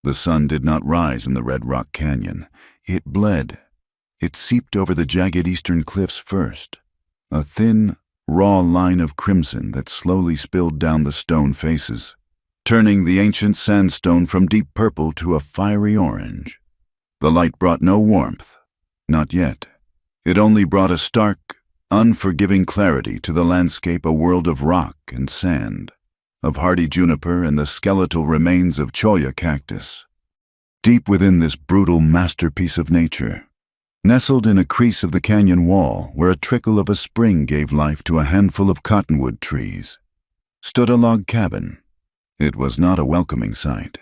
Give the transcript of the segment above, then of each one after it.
The sun did not rise in the Red Rock Canyon. It bled. It seeped over the jagged eastern cliffs first, a thin, raw line of crimson that slowly spilled down the stone faces, turning the ancient sandstone from deep purple to a fiery orange. The light brought no warmth, not yet. It only brought a stark, unforgiving clarity to the landscape, a world of rock and sand, of hardy juniper and the skeletal remains of cholla cactus. Deep within this brutal masterpiece of nature, nestled in a crease of the canyon wall where a trickle of a spring gave life to a handful of cottonwood trees, stood a log cabin. It was not a welcoming sight.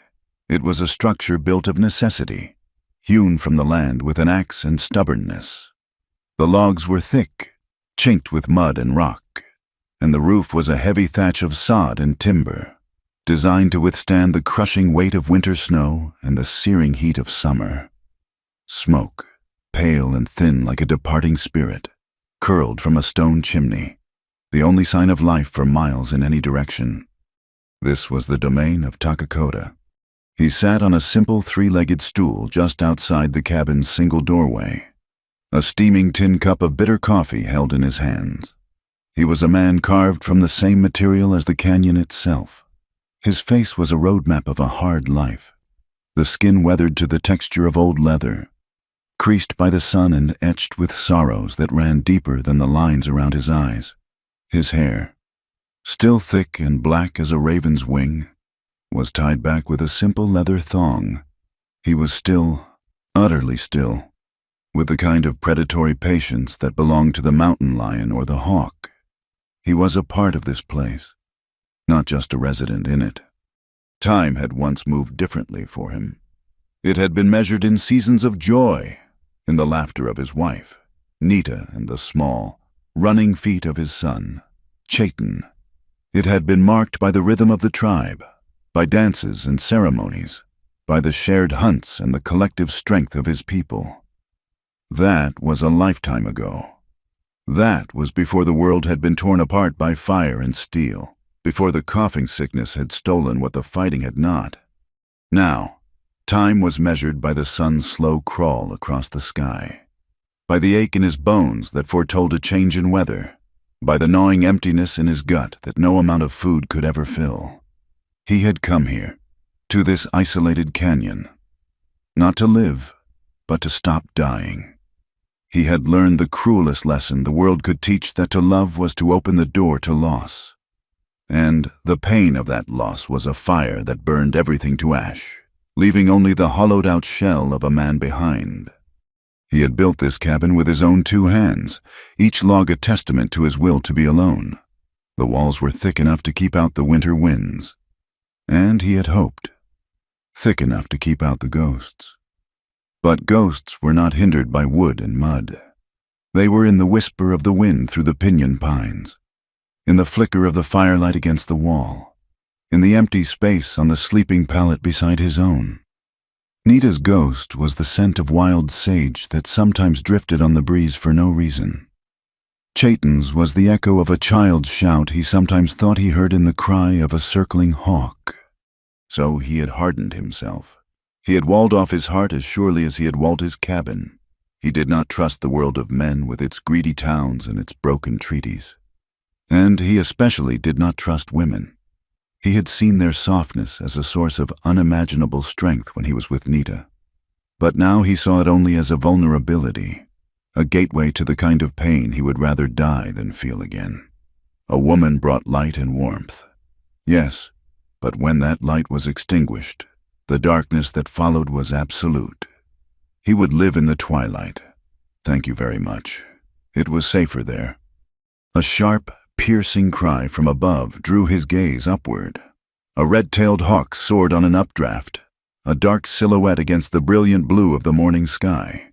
It was a structure built of necessity, hewn from the land with an axe and stubbornness. The logs were thick, chinked with mud and rock, and the roof was a heavy thatch of sod and timber, designed to withstand the crushing weight of winter snow and the searing heat of summer. Smoke, pale and thin like a departing spirit, curled from a stone chimney, the only sign of life for miles in any direction. This was the domain of Takakoda. He sat on a simple three-legged stool just outside the cabin's single doorway, a steaming tin cup of bitter coffee held in his hands. He was a man carved from the same material as the canyon itself. His face was a roadmap of a hard life, the skin weathered to the texture of old leather, creased by the sun and etched with sorrows that ran deeper than the lines around his eyes. His hair, still thick and black as a raven's wing, was tied back with a simple leather thong. He was still, utterly still, with the kind of predatory patience that belonged to the mountain lion or the hawk. He was a part of this place, not just a resident in it. Time had once moved differently for him. It had been measured in seasons of joy, in the laughter of his wife, Nita, and the small, running feet of his son, Chaitan. It had been marked by the rhythm of the tribe, by dances and ceremonies, by the shared hunts and the collective strength of his people. That was a lifetime ago. That was before the world had been torn apart by fire and steel, before the coughing sickness had stolen what the fighting had not. Now, time was measured by the sun's slow crawl across the sky, by the ache in his bones that foretold a change in weather, by the gnawing emptiness in his gut that no amount of food could ever fill. He had come here, to this isolated canyon, not to live, but to stop dying. He had learned the cruelest lesson the world could teach, that to love was to open the door to loss. And the pain of that loss was a fire that burned everything to ash, leaving only the hollowed-out shell of a man behind. He had built this cabin with his own 2 hands, each log a testament to his will to be alone. The walls were thick enough to keep out the winter winds, and he had hoped, thick enough to keep out the ghosts. But ghosts were not hindered by wood and mud. They were in the whisper of the wind through the pinyon pines, in the flicker of the firelight against the wall, in the empty space on the sleeping pallet beside his own. Nita's ghost was the scent of wild sage that sometimes drifted on the breeze for no reason. Chaitan's was the echo of a child's shout he sometimes thought he heard in the cry of a circling hawk. So he had hardened himself. He had walled off his heart as surely as he had walled his cabin. He did not trust the world of men with its greedy towns and its broken treaties. And he especially did not trust women. He had seen their softness as a source of unimaginable strength when he was with Nita. But now he saw it only as a vulnerability, a gateway to the kind of pain he would rather die than feel again. A woman brought light and warmth. Yes, but when that light was extinguished, the darkness that followed was absolute. He would live in the twilight. Thank you very much. It was safer there. A sharp, piercing cry from above drew his gaze upward. A red-tailed hawk soared on an updraft, a dark silhouette against the brilliant blue of the morning sky.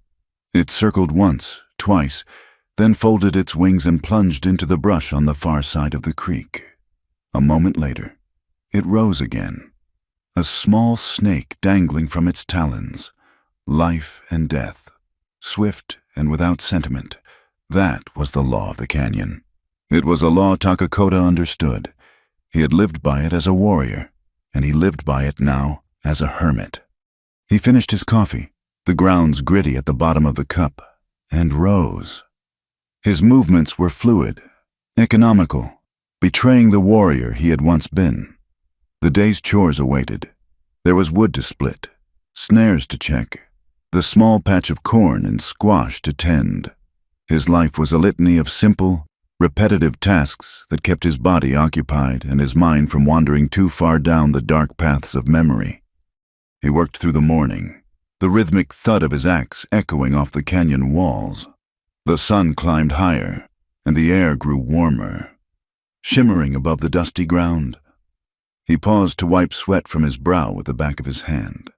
It circled once, twice, then folded its wings and plunged into the brush on the far side of the creek. A moment later, it rose again, a small snake dangling from its talons. Life and death, swift and without sentiment. That was the law of the canyon. It was a law Takakoda understood. He had lived by it as a warrior, and he lived by it now as a hermit. He finished his coffee, the grounds gritty at the bottom of the cup, and rose. His movements were fluid, economical, betraying the warrior he had once been. The day's chores awaited. There was wood to split, snares to check, the small patch of corn and squash to tend. His life was a litany of simple, repetitive tasks that kept his body occupied and his mind from wandering too far down the dark paths of memory. He worked through the morning, the rhythmic thud of his axe echoing off the canyon walls. The sun climbed higher, and the air grew warmer, shimmering above the dusty ground. He paused to wipe sweat from his brow with the back of his hand,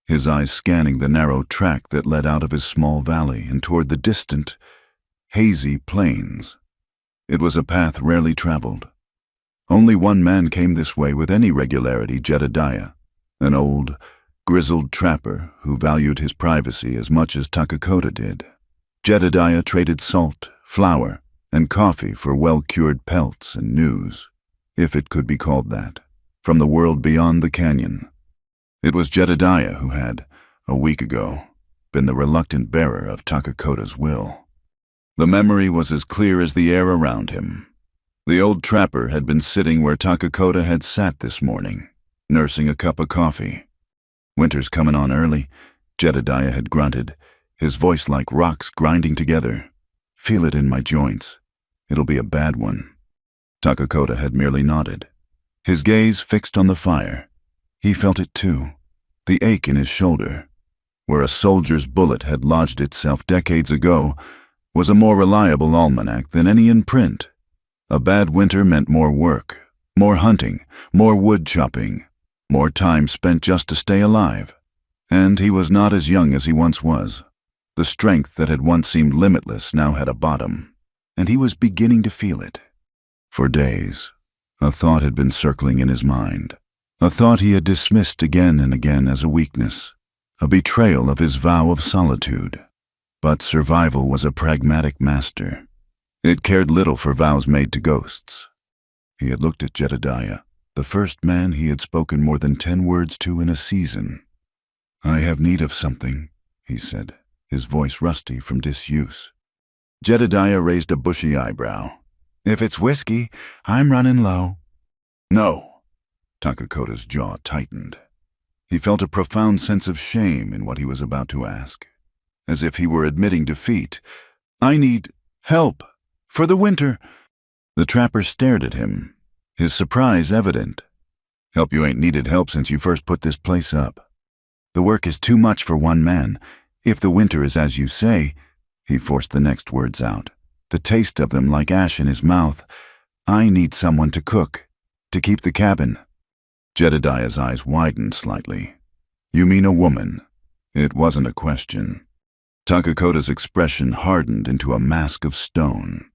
his eyes scanning the narrow track that led out of his small valley and toward the distant, hazy plains. It was a path rarely traveled. Only one man came this way with any regularity, Jedediah, an old, grizzled trapper who valued his privacy as much as Takakota did. Jedediah traded salt, flour, and coffee for well-cured pelts and news, if it could be called that, from the world beyond the canyon. It was Jedediah who had, a week ago, been the reluctant bearer of Takakota's will. The memory was as clear as the air around him. The old trapper had been sitting where Takakota had sat this morning, nursing a cup of coffee. "Winter's coming on early," Jedediah had grunted, his voice like rocks grinding together. "Feel it in my joints. It'll be a bad one." Takakota had merely nodded, his gaze fixed on the fire. He felt it too, the ache in his shoulder. Where a soldier's bullet had lodged itself decades ago was a more reliable almanac than any in print. A bad winter meant more work, more hunting, more wood chopping, more time spent just to stay alive. And he was not as young as he once was. The strength that had once seemed limitless now had a bottom, and he was beginning to feel it. For days, a thought had been circling in his mind, a thought he had dismissed again and again as a weakness, a betrayal of his vow of solitude. But survival was a pragmatic master. It cared little for vows made to ghosts. He had looked at Jedediah, the first man he had spoken more than 10 words to in a season. "I have need of something," he said, his voice rusty from disuse. Jedediah raised a bushy eyebrow. "If it's whiskey, I'm running low." "No." Takakota's jaw tightened. He felt a profound sense of shame in what he was about to ask, as if he were admitting defeat. "I need help for the winter." The trapper stared at him, his surprise evident. "Help? You ain't needed help since you first put this place up. The work is too much for one man. If the winter is as you say," he forced the next words out, the taste of them like ash in his mouth, "I need someone to cook, to keep the cabin." Jedediah's eyes widened slightly. "You mean a woman?" It wasn't a question. Takakota's expression hardened into a mask of stone.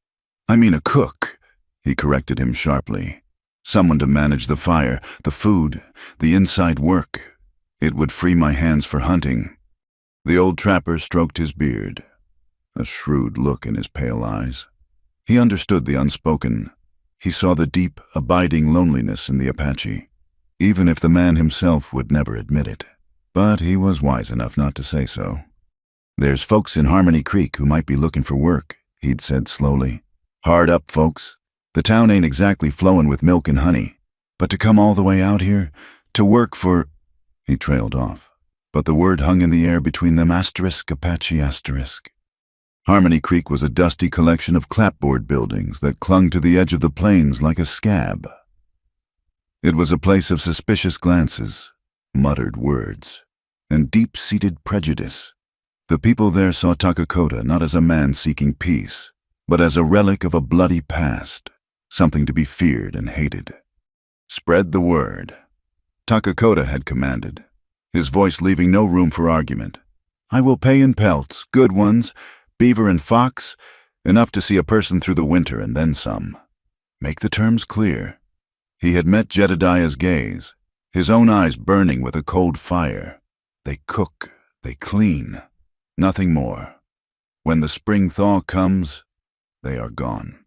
"I mean a cook," he corrected him sharply. "Someone to manage the fire, the food, the inside work. It would free my hands for hunting." The old trapper stroked his beard, a shrewd look in his pale eyes. He understood the unspoken. He saw the deep, abiding loneliness in the Apache, even if the man himself would never admit it. But he was wise enough not to say so. "There's folks in Harmony Creek who might be looking for work," he'd said slowly. "Hard up folks. The town ain't exactly flowing with milk and honey. But to come all the way out here, to work for—" He trailed off, but the word hung in the air between them, Apache. Harmony Creek was a dusty collection of clapboard buildings that clung to the edge of the plains like a scab. It was a place of suspicious glances, muttered words, and deep-seated prejudice. The people there saw Takakota not as a man seeking peace, but as a relic of a bloody past, something to be feared and hated. "Spread the word," Takakota had commanded, his voice leaving no room for argument. "I will pay in pelts, good ones, beaver and fox, enough to see a person through the winter and then some. Make the terms clear." He had met Jedediah's gaze, his own eyes burning with a cold fire. "They cook, they clean, nothing more. When the spring thaw comes, they are gone."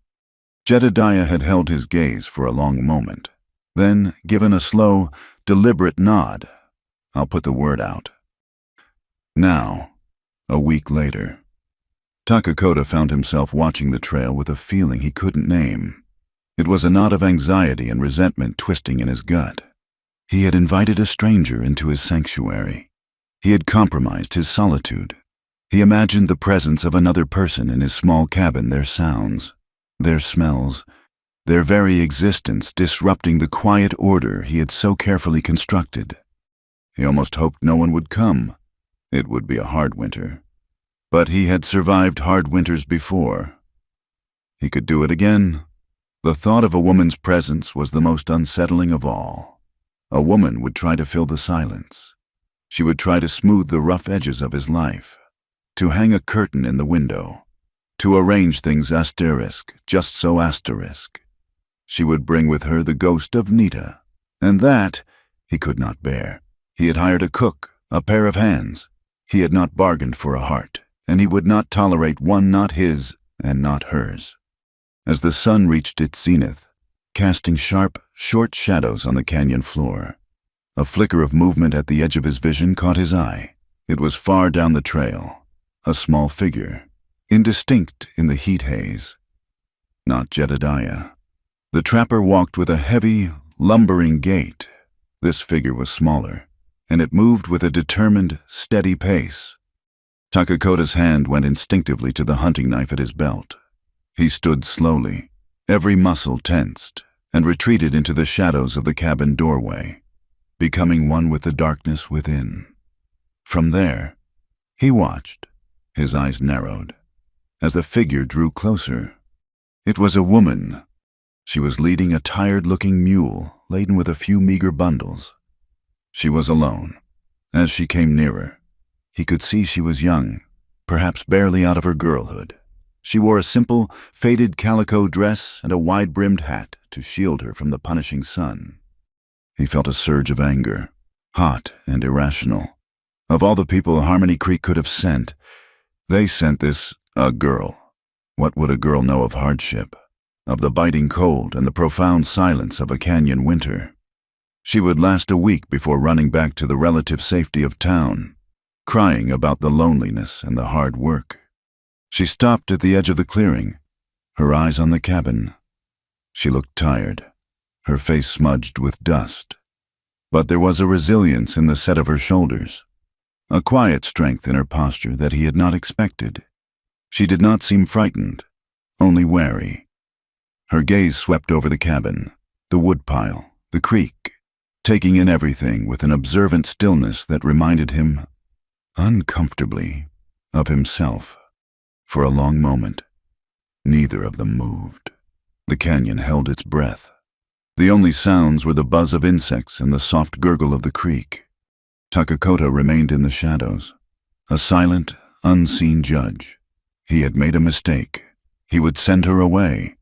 Jedediah had held his gaze for a long moment, then given a slow, deliberate nod. "I'll put the word out." Now, a week later, Takakota found himself watching the trail with a feeling he couldn't name. It was a knot of anxiety and resentment twisting in his gut. He had invited a stranger into his sanctuary. He had compromised his solitude. He imagined the presence of another person in his small cabin, their sounds, their smells, their very existence disrupting the quiet order he had so carefully constructed. He almost hoped no one would come. It would be a hard winter. But he had survived hard winters before. He could do it again. The thought of a woman's presence was the most unsettling of all. A woman would try to fill the silence. She would try to smooth the rough edges of his life, to hang a curtain in the window, to arrange things just so. She would bring with her the ghost of Nita, and that he could not bear. He had hired a cook, a pair of hands. He had not bargained for a heart, and he would not tolerate one not his and not hers. As the sun reached its zenith, casting sharp, short shadows on the canyon floor, a flicker of movement at the edge of his vision caught his eye. It was far down the trail, a small figure, indistinct in the heat haze. Not Jedediah. The trapper walked with a heavy, lumbering gait. This figure was smaller, and it moved with a determined, steady pace. Takakota's hand went instinctively to the hunting knife at his belt. He stood slowly, every muscle tensed, and retreated into the shadows of the cabin doorway, becoming one with the darkness within. From there, he watched, his eyes narrowed, as the figure drew closer. It was a woman. She was leading a tired-looking mule laden with a few meager bundles. She was alone. As she came nearer, he could see she was young, perhaps barely out of her girlhood. She wore a simple, faded calico dress and a wide-brimmed hat to shield her from the punishing sun. He felt a surge of anger, hot and irrational. Of all the people Harmony Creek could have sent, they sent this, a girl. What would a girl know of hardship, of the biting cold and the profound silence of a canyon winter? She would last a week before running back to the relative safety of town, crying about the loneliness and the hard work. She stopped at the edge of the clearing, her eyes on the cabin. She looked tired, her face smudged with dust. But there was a resilience in the set of her shoulders, a quiet strength in her posture that he had not expected. She did not seem frightened, only wary. Her gaze swept over the cabin, the woodpile, the creek, taking in everything with an observant stillness that reminded him, uncomfortably, of himself. For a long moment, neither of them moved. The canyon held its breath. The only sounds were the buzz of insects and the soft gurgle of the creek. Takakota remained in the shadows, a silent, unseen judge. He had made a mistake. He would send her away.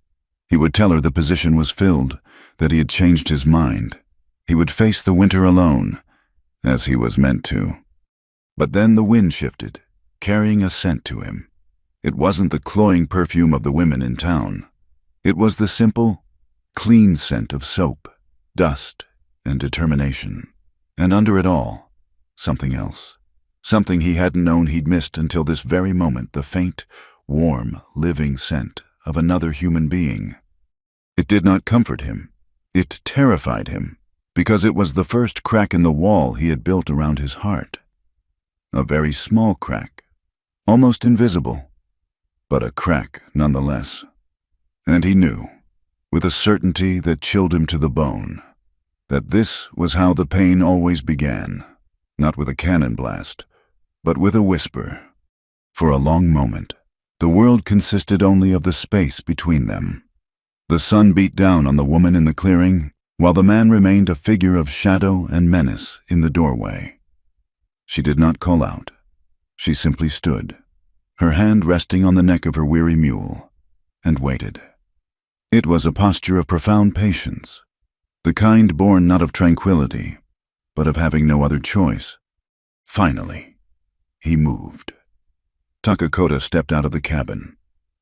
He would tell her the position was filled, that he had changed his mind. He would face the winter alone, as he was meant to. But then the wind shifted, carrying a scent to him. It wasn't the cloying perfume of the women in town. It was the simple, clean scent of soap, dust, and determination. And under it all, something else. Something he hadn't known he'd missed until this very moment, the faint, warm, living scent of another human being. It did not comfort him. It terrified him, because it was the first crack in the wall he had built around his heart. A very small crack, almost invisible, but a crack nonetheless. And he knew, with a certainty that chilled him to the bone, that this was how the pain always began, not with a cannon blast, but with a whisper. For a long moment, the world consisted only of the space between them. The sun beat down on the woman in the clearing, while the man remained a figure of shadow and menace in the doorway. She did not call out. She simply stood, her hand resting on the neck of her weary mule, and waited. It was a posture of profound patience, the kind born not of tranquility, but of having no other choice. Finally, he moved. Takakota stepped out of the cabin,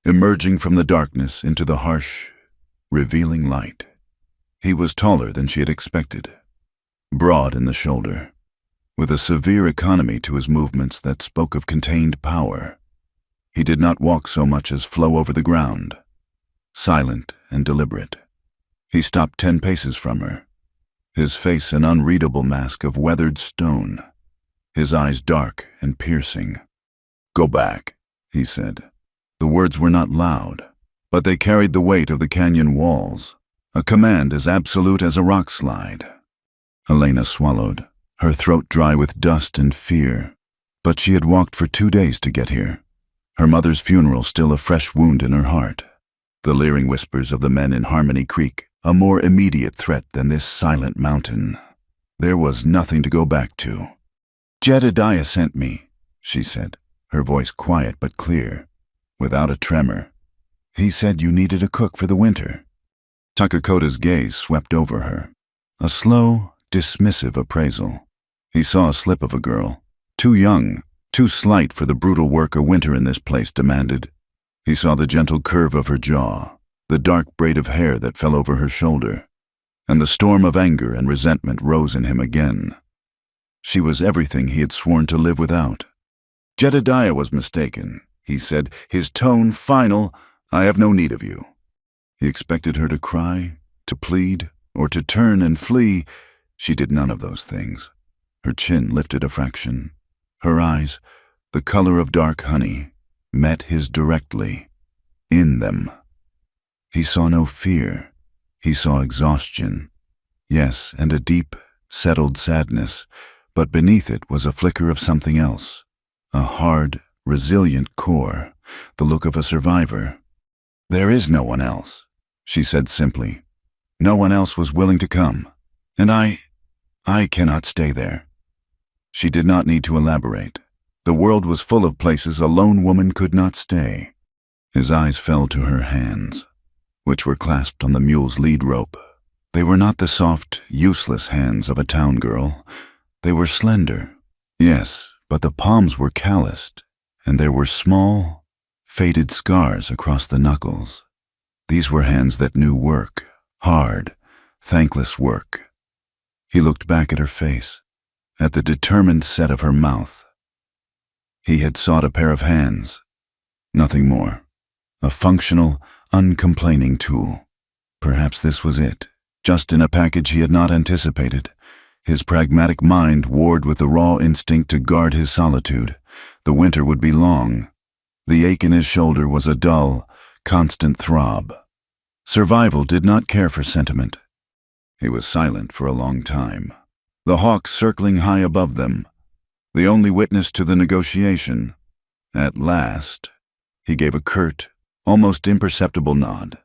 emerging from the darkness into the harsh, revealing light. He was taller than she had expected, broad in the shoulder, with a severe economy to his movements that spoke of contained power. He did not walk so much as flow over the ground, silent and deliberate. He stopped 10 paces from her, his face an unreadable mask of weathered stone, his eyes dark and piercing. "Go back," he said. The words were not loud, but they carried the weight of the canyon walls, a command as absolute as a rock slide. Elena swallowed, her throat dry with dust and fear. But she had walked for 2 days to get here, her mother's funeral still a fresh wound in her heart. The leering whispers of the men in Harmony Creek, a more immediate threat than this silent mountain. There was nothing to go back to. "Jedediah sent me," she said, her voice quiet but clear, without a tremor. "He said you needed a cook for the winter." Takakota's gaze swept over her, a slow, dismissive appraisal. He saw a slip of a girl, too young, too slight for the brutal work a winter in this place demanded. He saw the gentle curve of her jaw, the dark braid of hair that fell over her shoulder, and the storm of anger and resentment rose in him again. She was everything he had sworn to live without. "Jedediah was mistaken," he said, his tone final. "I have no need of you." He expected her to cry, to plead, or to turn and flee. She did none of those things. Her chin lifted a fraction. Her eyes, the color of dark honey, met his directly, in them. He saw no fear. He saw exhaustion. Yes, and a deep, settled sadness, but beneath it was a flicker of something else. A hard, resilient core, the look of a survivor. "There is no one else," she said simply. "No one else was willing to come, and I cannot stay there." She did not need to elaborate. The world was full of places a lone woman could not stay. His eyes fell to her hands, which were clasped on the mule's lead rope. They were not the soft, useless hands of a town girl. They were slender, yes, but the palms were calloused, and there were small, faded scars across the knuckles. These were hands that knew work, hard, thankless work. He looked back at her face, at the determined set of her mouth. He had sought a pair of hands, nothing more. A functional, uncomplaining tool. Perhaps this was it, just in a package he had not anticipated. His pragmatic mind warred with the raw instinct to guard his solitude. The winter would be long. The ache in his shoulder was a dull, constant throb. Survival did not care for sentiment. He was silent for a long time, the hawk circling high above them, the only witness to the negotiation. At last, he gave a curt, almost imperceptible nod.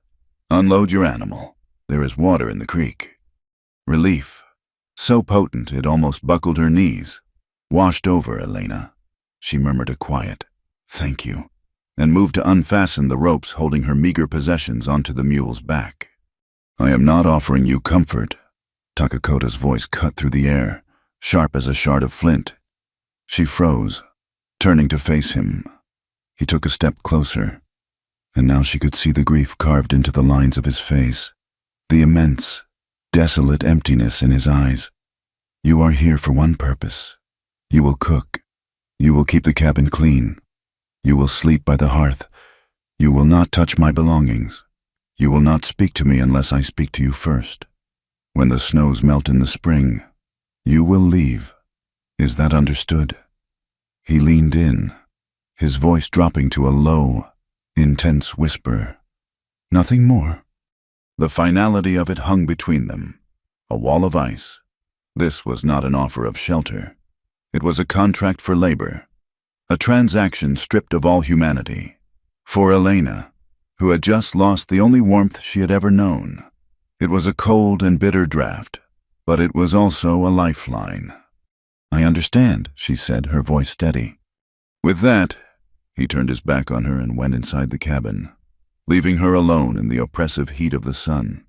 "Unload your animal. There is water in the creek." Relief, so potent it almost buckled her knees, washed over Elena. She murmured a quiet, "Thank you," and moved to unfasten the ropes holding her meager possessions onto the mule's back. "I am not offering you comfort." Takakota's voice cut through the air, sharp as a shard of flint. She froze, turning to face him. He took a step closer, and now she could see the grief carved into the lines of his face, the immense, desolate emptiness in his eyes. "You are here for one purpose. You will cook. You will keep the cabin clean. You will sleep by the hearth. You will not touch my belongings. You will not speak to me unless I speak to you first. When the snows melt in the spring, you will leave. Is that understood?" He leaned in, his voice dropping to a low, intense whisper. Nothing more. The finality of it hung between them, a wall of ice. This was not an offer of shelter. It was a contract for labor, a transaction stripped of all humanity. For Elena, who had just lost the only warmth she had ever known, it was a cold and bitter draft, but it was also a lifeline. "I understand," she said, her voice steady. With that, he turned his back on her and went inside the cabin, leaving her alone in the oppressive heat of the sun.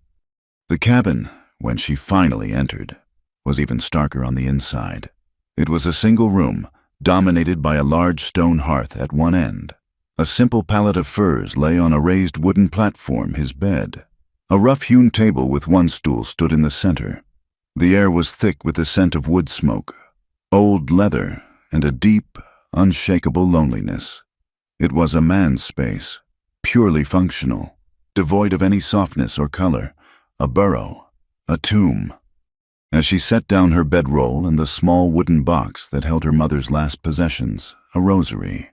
The cabin, when she finally entered, was even starker on the inside. It was a single room, dominated by a large stone hearth at one end. A simple pallet of furs lay on a raised wooden platform, his bed. A rough-hewn table with one stool stood in the center. The air was thick with the scent of wood smoke. old leather, and a deep, unshakable loneliness. It was a man's space, purely functional, devoid of any softness or color, a burrow, a tomb. As she set down her bedroll and the small wooden box that held her mother's last possessions, a rosary,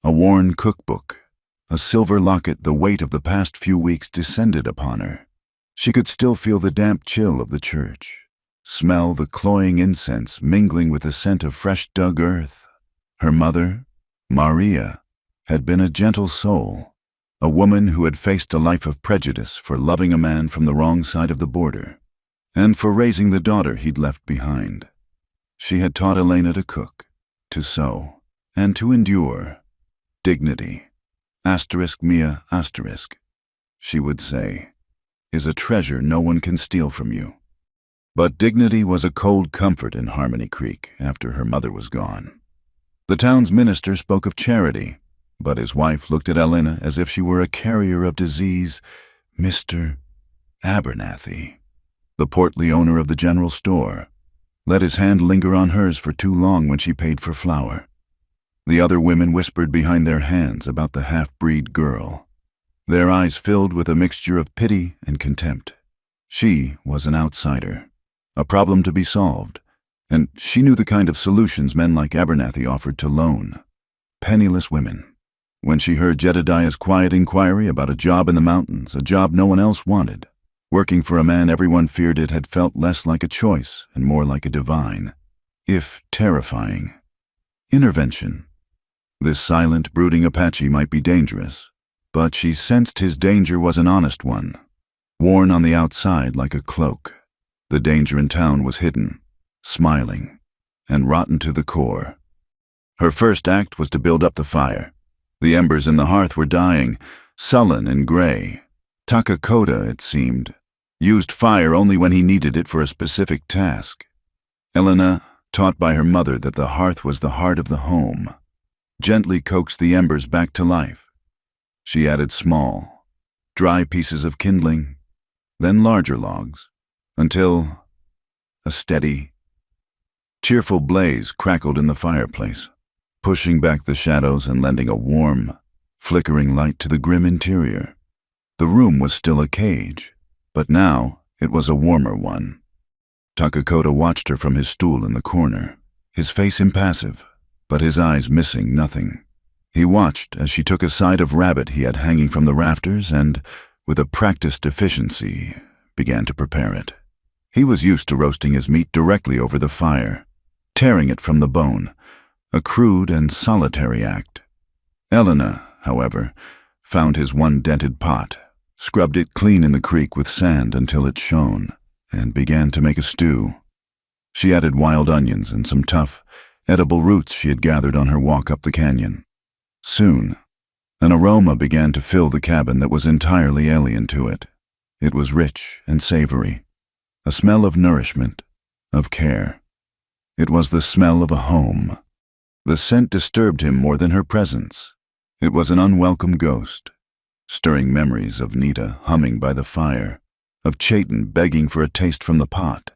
a worn cookbook, a silver locket, the weight of the past few weeks descended upon her. She could still feel the damp chill of the church, smell the cloying incense mingling with the scent of fresh-dug earth. Her mother, Maria, had been a gentle soul, a woman who had faced a life of prejudice for loving a man from the wrong side of the border, and for raising the daughter he'd left behind. She had taught Elena to cook, to sew, and to endure. Dignity, *Mia*, she would say, is a treasure no one can steal from you. But dignity was a cold comfort in Harmony Creek after her mother was gone. The town's minister spoke of charity, but his wife looked at Elena as if she were a carrier of disease. Mr. Abernathy, the portly owner of the general store, let his hand linger on hers for too long when she paid for flour. The other women whispered behind their hands about the half-breed girl, their eyes filled with a mixture of pity and contempt. She was an outsider, a problem to be solved, and she knew the kind of solutions men like Abernathy offered to lone, penniless women. When she heard Jedediah's quiet inquiry about a job in the mountains, a job no one else wanted, working for a man everyone feared, it had felt less like a choice and more like a divine, if terrifying, intervention. This silent, brooding Apache might be dangerous, but she sensed his danger was an honest one, worn on the outside like a cloak. The danger in town was hidden, smiling, and rotten to the core. Her first act was to build up the fire. The embers in the hearth were dying, sullen and gray. Takakota, it seemed, used fire only when he needed it for a specific task. Elena, taught by her mother that the hearth was the heart of the home, gently coaxed the embers back to life. She added small, dry pieces of kindling, then larger logs, until a steady, cheerful blaze crackled in the fireplace, pushing back the shadows and lending a warm, flickering light to the grim interior. The room was still a cage, but now it was a warmer one. Takakota watched her from his stool in the corner, his face impassive, but his eyes missing nothing. He watched as she took a side of rabbit he had hanging from the rafters and, with a practiced efficiency, began to prepare it. He was used to roasting his meat directly over the fire, tearing it from the bone, a crude and solitary act. Elena, however, found his one dented pot, scrubbed it clean in the creek with sand until it shone, and began to make a stew. She added wild onions and some tough, edible roots she had gathered on her walk up the canyon. Soon, an aroma began to fill the cabin that was entirely alien to it. It was rich and savory, a smell of nourishment, of care. It was the smell of a home. The scent disturbed him more than her presence. It was an unwelcome ghost, stirring memories of Nita humming by the fire, of Chayton begging for a taste from the pot.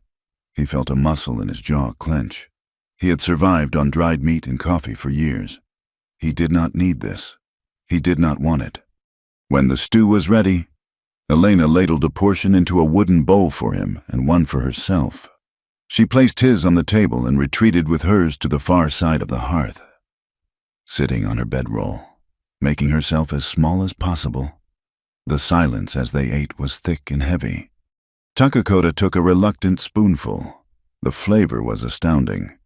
He felt a muscle in his jaw clench. He had survived on dried meat and coffee for years. He did not need this. He did not want it. When the stew was ready, Elena ladled a portion into a wooden bowl for him and one for herself. She placed his on the table and retreated with hers to the far side of the hearth, sitting on her bedroll, making herself as small as possible. The silence as they ate was thick and heavy. Takakota took a reluctant spoonful. The flavor was astounding.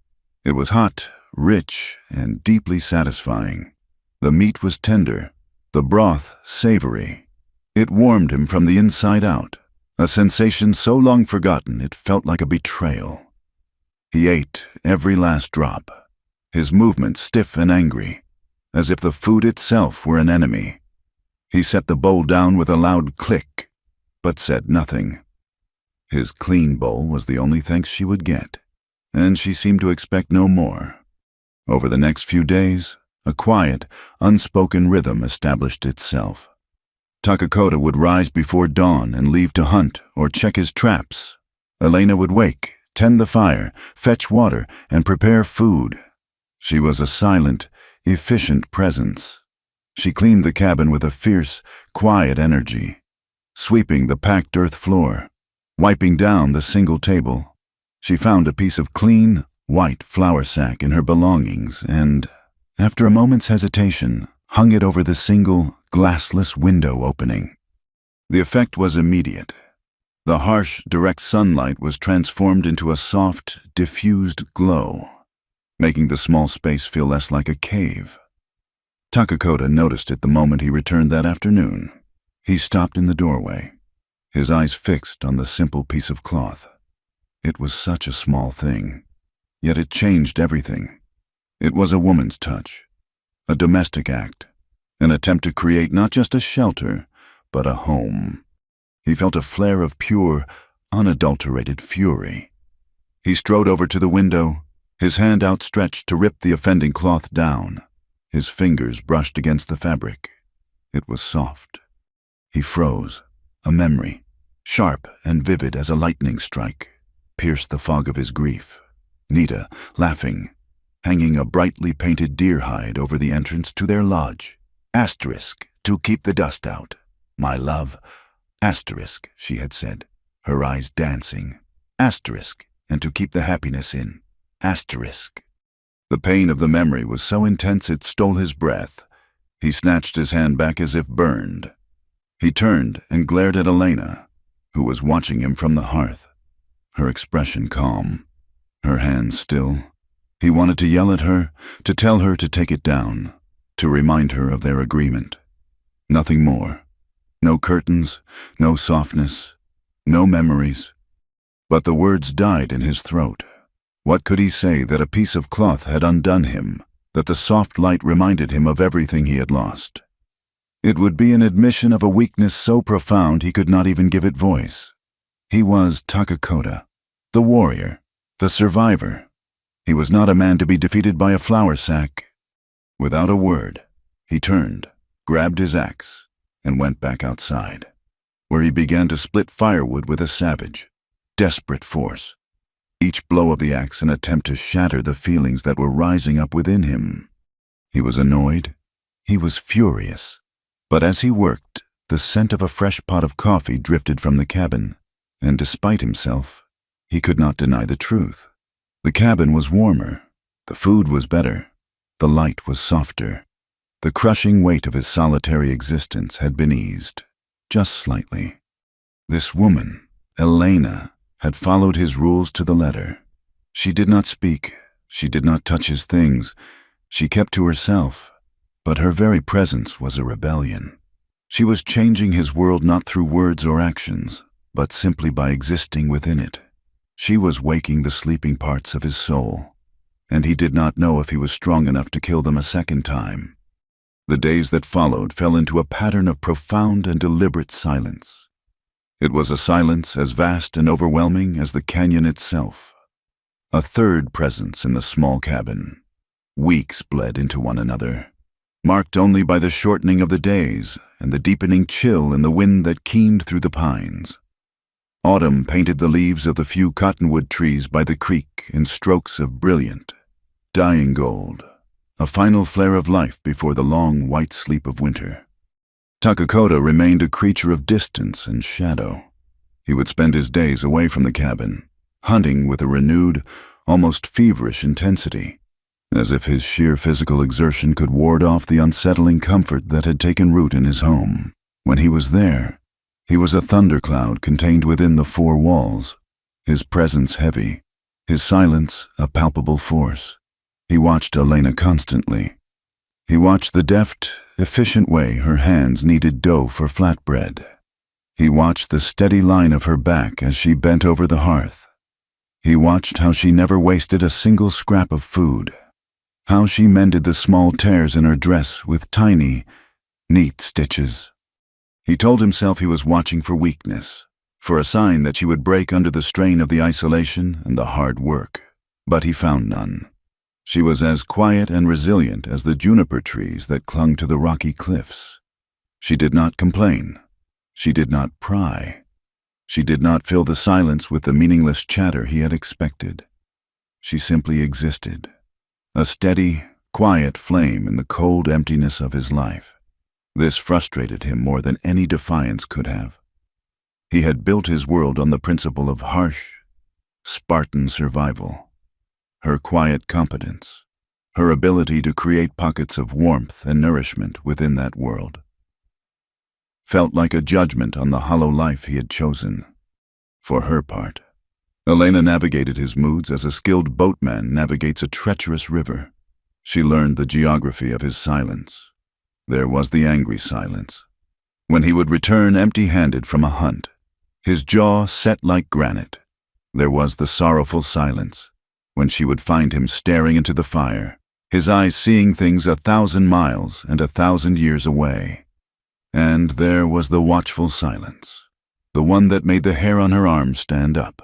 It was hot, rich, and deeply satisfying. The meat was tender, the broth savory. It warmed him from the inside out, a sensation so long forgotten it felt like a betrayal. He ate every last drop, his movements stiff and angry, as if the food itself were an enemy. He set the bowl down with a loud click, but said nothing. His clean bowl was the only thanks she would get, and she seemed to expect no more. Over the next few days, a quiet, unspoken rhythm established itself. Takakota would rise before dawn and leave to hunt or check his traps. Elena would wake, tend the fire, fetch water, and prepare food. She was a silent, efficient presence. She cleaned the cabin with a fierce, quiet energy, sweeping the packed earth floor, wiping down the single table. She found a piece of clean, white flour sack in her belongings and, after a moment's hesitation, hung it over the single, glassless window opening. The effect was immediate. The harsh, direct sunlight was transformed into a soft, diffused glow, making the small space feel less like a cave. Takakota noticed it the moment he returned that afternoon. He stopped in the doorway, his eyes fixed on the simple piece of cloth. It was such a small thing, yet it changed everything. It was a woman's touch, a domestic act, an attempt to create not just a shelter, but a home. He felt a flare of pure, unadulterated fury. He strode over to the window, his hand outstretched to rip the offending cloth down. His fingers brushed against the fabric. It was soft. He froze. A memory, sharp and vivid as a lightning strike, pierced the fog of his grief. Nita, laughing, hanging a brightly painted deer hide over the entrance to their lodge. Asterisk, to keep the dust out. My love. Asterisk, she had said, her eyes dancing. Asterisk, and to keep the happiness in. Asterisk. The pain of the memory was so intense it stole his breath. He snatched his hand back as if burned. He turned and glared at Elena, who was watching him from the hearth, her expression calm, her hands still. He wanted to yell at her, to tell her to take it down, to remind her of their agreement. Nothing more. No curtains, no softness, no memories. But the words died in his throat. What could he say that a piece of cloth had undone him, that the soft light reminded him of everything he had lost? It would be an admission of a weakness so profound he could not even give it voice. He was Takakota, the warrior, the survivor. He was not a man to be defeated by a flour sack. Without a word, he turned, grabbed his axe, and went back outside, where he began to split firewood with a savage, desperate force. Each blow of the axe an attempt to shatter the feelings that were rising up within him. He was annoyed. He was furious. But as he worked, the scent of a fresh pot of coffee drifted from the cabin, and despite himself, he could not deny the truth. The cabin was warmer. The food was better. The light was softer. The crushing weight of his solitary existence had been eased, just slightly. This woman, Elena, had followed his rules to the letter. She did not speak. She did not touch his things. She kept to herself. But her very presence was a rebellion. She was changing his world not through words or actions, but simply by existing within it. She was waking the sleeping parts of his soul, and he did not know if he was strong enough to kill them a second time. The days that followed fell into a pattern of profound and deliberate silence. It was a silence as vast and overwhelming as the canyon itself. A third presence in the small cabin. Weeks bled into one another, marked only by the shortening of the days and the deepening chill in the wind that keened through the pines. Autumn painted the leaves of the few cottonwood trees by the creek in strokes of brilliant, dying gold, a final flare of life before the long white sleep of winter. Takakota remained a creature of distance and shadow. He would spend his days away from the cabin, hunting with a renewed, almost feverish intensity, as if his sheer physical exertion could ward off the unsettling comfort that had taken root in his home. When he was there, he was a thundercloud contained within the four walls, his presence heavy, his silence a palpable force. He watched Elena constantly. He watched the deft, efficient way her hands kneaded dough for flatbread. He watched the steady line of her back as she bent over the hearth. He watched how she never wasted a single scrap of food, how she mended the small tears in her dress with tiny, neat stitches. He told himself he was watching for weakness, for a sign that she would break under the strain of the isolation and the hard work, but he found none. She was as quiet and resilient as the juniper trees that clung to the rocky cliffs. She did not complain. She did not pry. She did not fill the silence with the meaningless chatter he had expected. She simply existed, a steady, quiet flame in the cold emptiness of his life. This frustrated him more than any defiance could have. He had built his world on the principle of harsh, Spartan survival. Her quiet competence, her ability to create pockets of warmth and nourishment within that world, felt like a judgment on the hollow life he had chosen. For her part, Elena navigated his moods as a skilled boatman navigates a treacherous river. She learned the geography of his silence. There was the angry silence, when he would return empty-handed from a hunt, his jaw set like granite. There was the sorrowful silence, when she would find him staring into the fire, his eyes seeing things 1,000 miles and 1,000 years away. And there was the watchful silence, the one that made the hair on her arm stand up,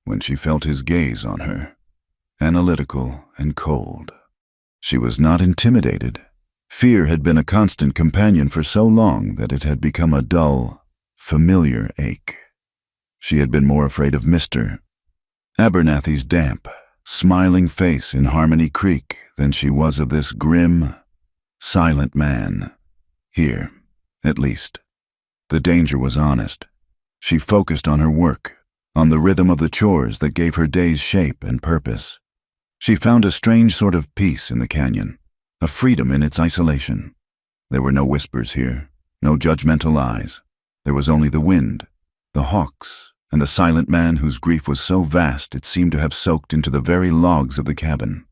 when she felt his gaze on her, analytical and cold. She was not intimidated. Fear had been a constant companion for so long that it had become a dull, familiar ache. She had been more afraid of Mr. Abernathy's damp, smiling face in Harmony Creek than she was of this grim, silent man. Here, at least, the danger was honest. She focused on her work, on the rhythm of the chores that gave her days shape and purpose. She found a strange sort of peace in the canyon, a freedom in its isolation. There were no whispers here, no judgmental eyes. There was only the wind, the hawks, and the silent man whose grief was so vast it seemed to have soaked into the very logs of the cabin.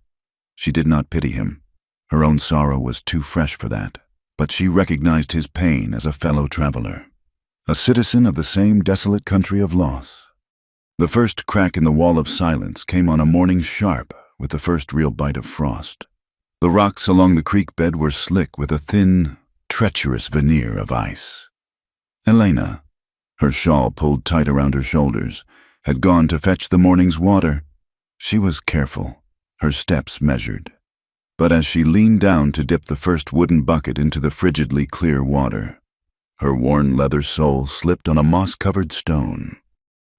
She did not pity him. Her own sorrow was too fresh for that, but she recognized his pain as a fellow traveler, a citizen of the same desolate country of loss. The first crack in the wall of silence came on a morning sharp with the first real bite of frost. The rocks along the creek bed were slick with a thin, treacherous veneer of ice. Elena, her shawl pulled tight around her shoulders, had gone to fetch the morning's water. She was careful, her steps measured. But as she leaned down to dip the first wooden bucket into the frigidly clear water, her worn leather sole slipped on a moss-covered stone.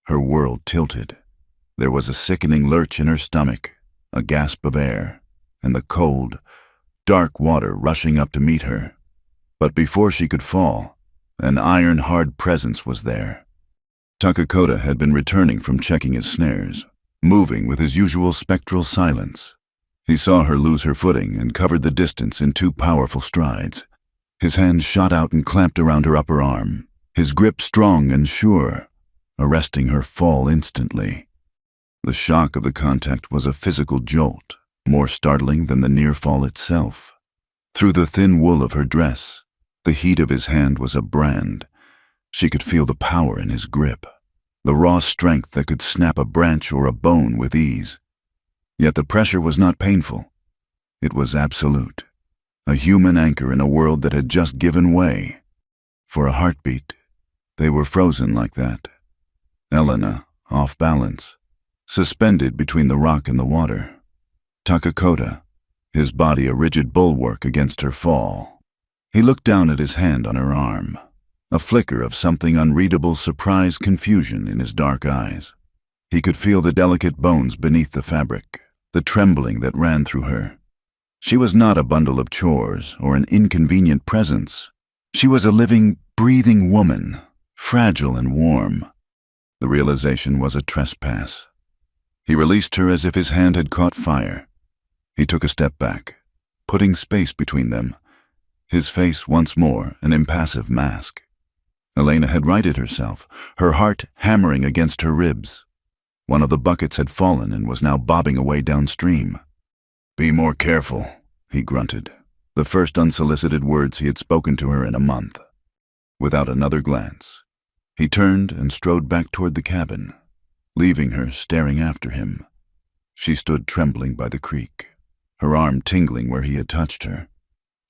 Her world tilted. There was a sickening lurch in her stomach, a gasp of air, and the cold, dark water rushing up to meet her. But before she could fall, an iron-hard presence was there. Takakota had been returning from checking his snares, moving with his usual spectral silence. He saw her lose her footing and covered the distance in 2 powerful strides. His hand shot out and clamped around her upper arm, his grip strong and sure, arresting her fall instantly. The shock of the contact was a physical jolt, more startling than the near fall itself. Through the thin wool of her dress, the heat of his hand was a brand. She could feel the power in his grip, the raw strength that could snap a branch or a bone with ease. Yet the pressure was not painful. It was absolute, a human anchor in a world that had just given way. For a heartbeat, they were frozen like that. Elena, off balance, suspended between the rock and the water. Takakota, his body a rigid bulwark against her fall. He looked down at his hand on her arm, a flicker of something unreadable surprised confusion in his dark eyes. He could feel the delicate bones beneath the fabric, the trembling that ran through her. She was not a bundle of chores or an inconvenient presence. She was a living, breathing woman, fragile and warm. The realization was a trespass. He released her as if his hand had caught fire. He took a step back, putting space between them, his face once more an impassive mask. Elena had righted herself, her heart hammering against her ribs. One of the buckets had fallen and was now bobbing away downstream. "Be more careful," he grunted, the first unsolicited words he had spoken to her in a month. Without another glance, he turned and strode back toward the cabin, leaving her staring after him. She stood trembling by the creek, her arm tingling where he had touched her.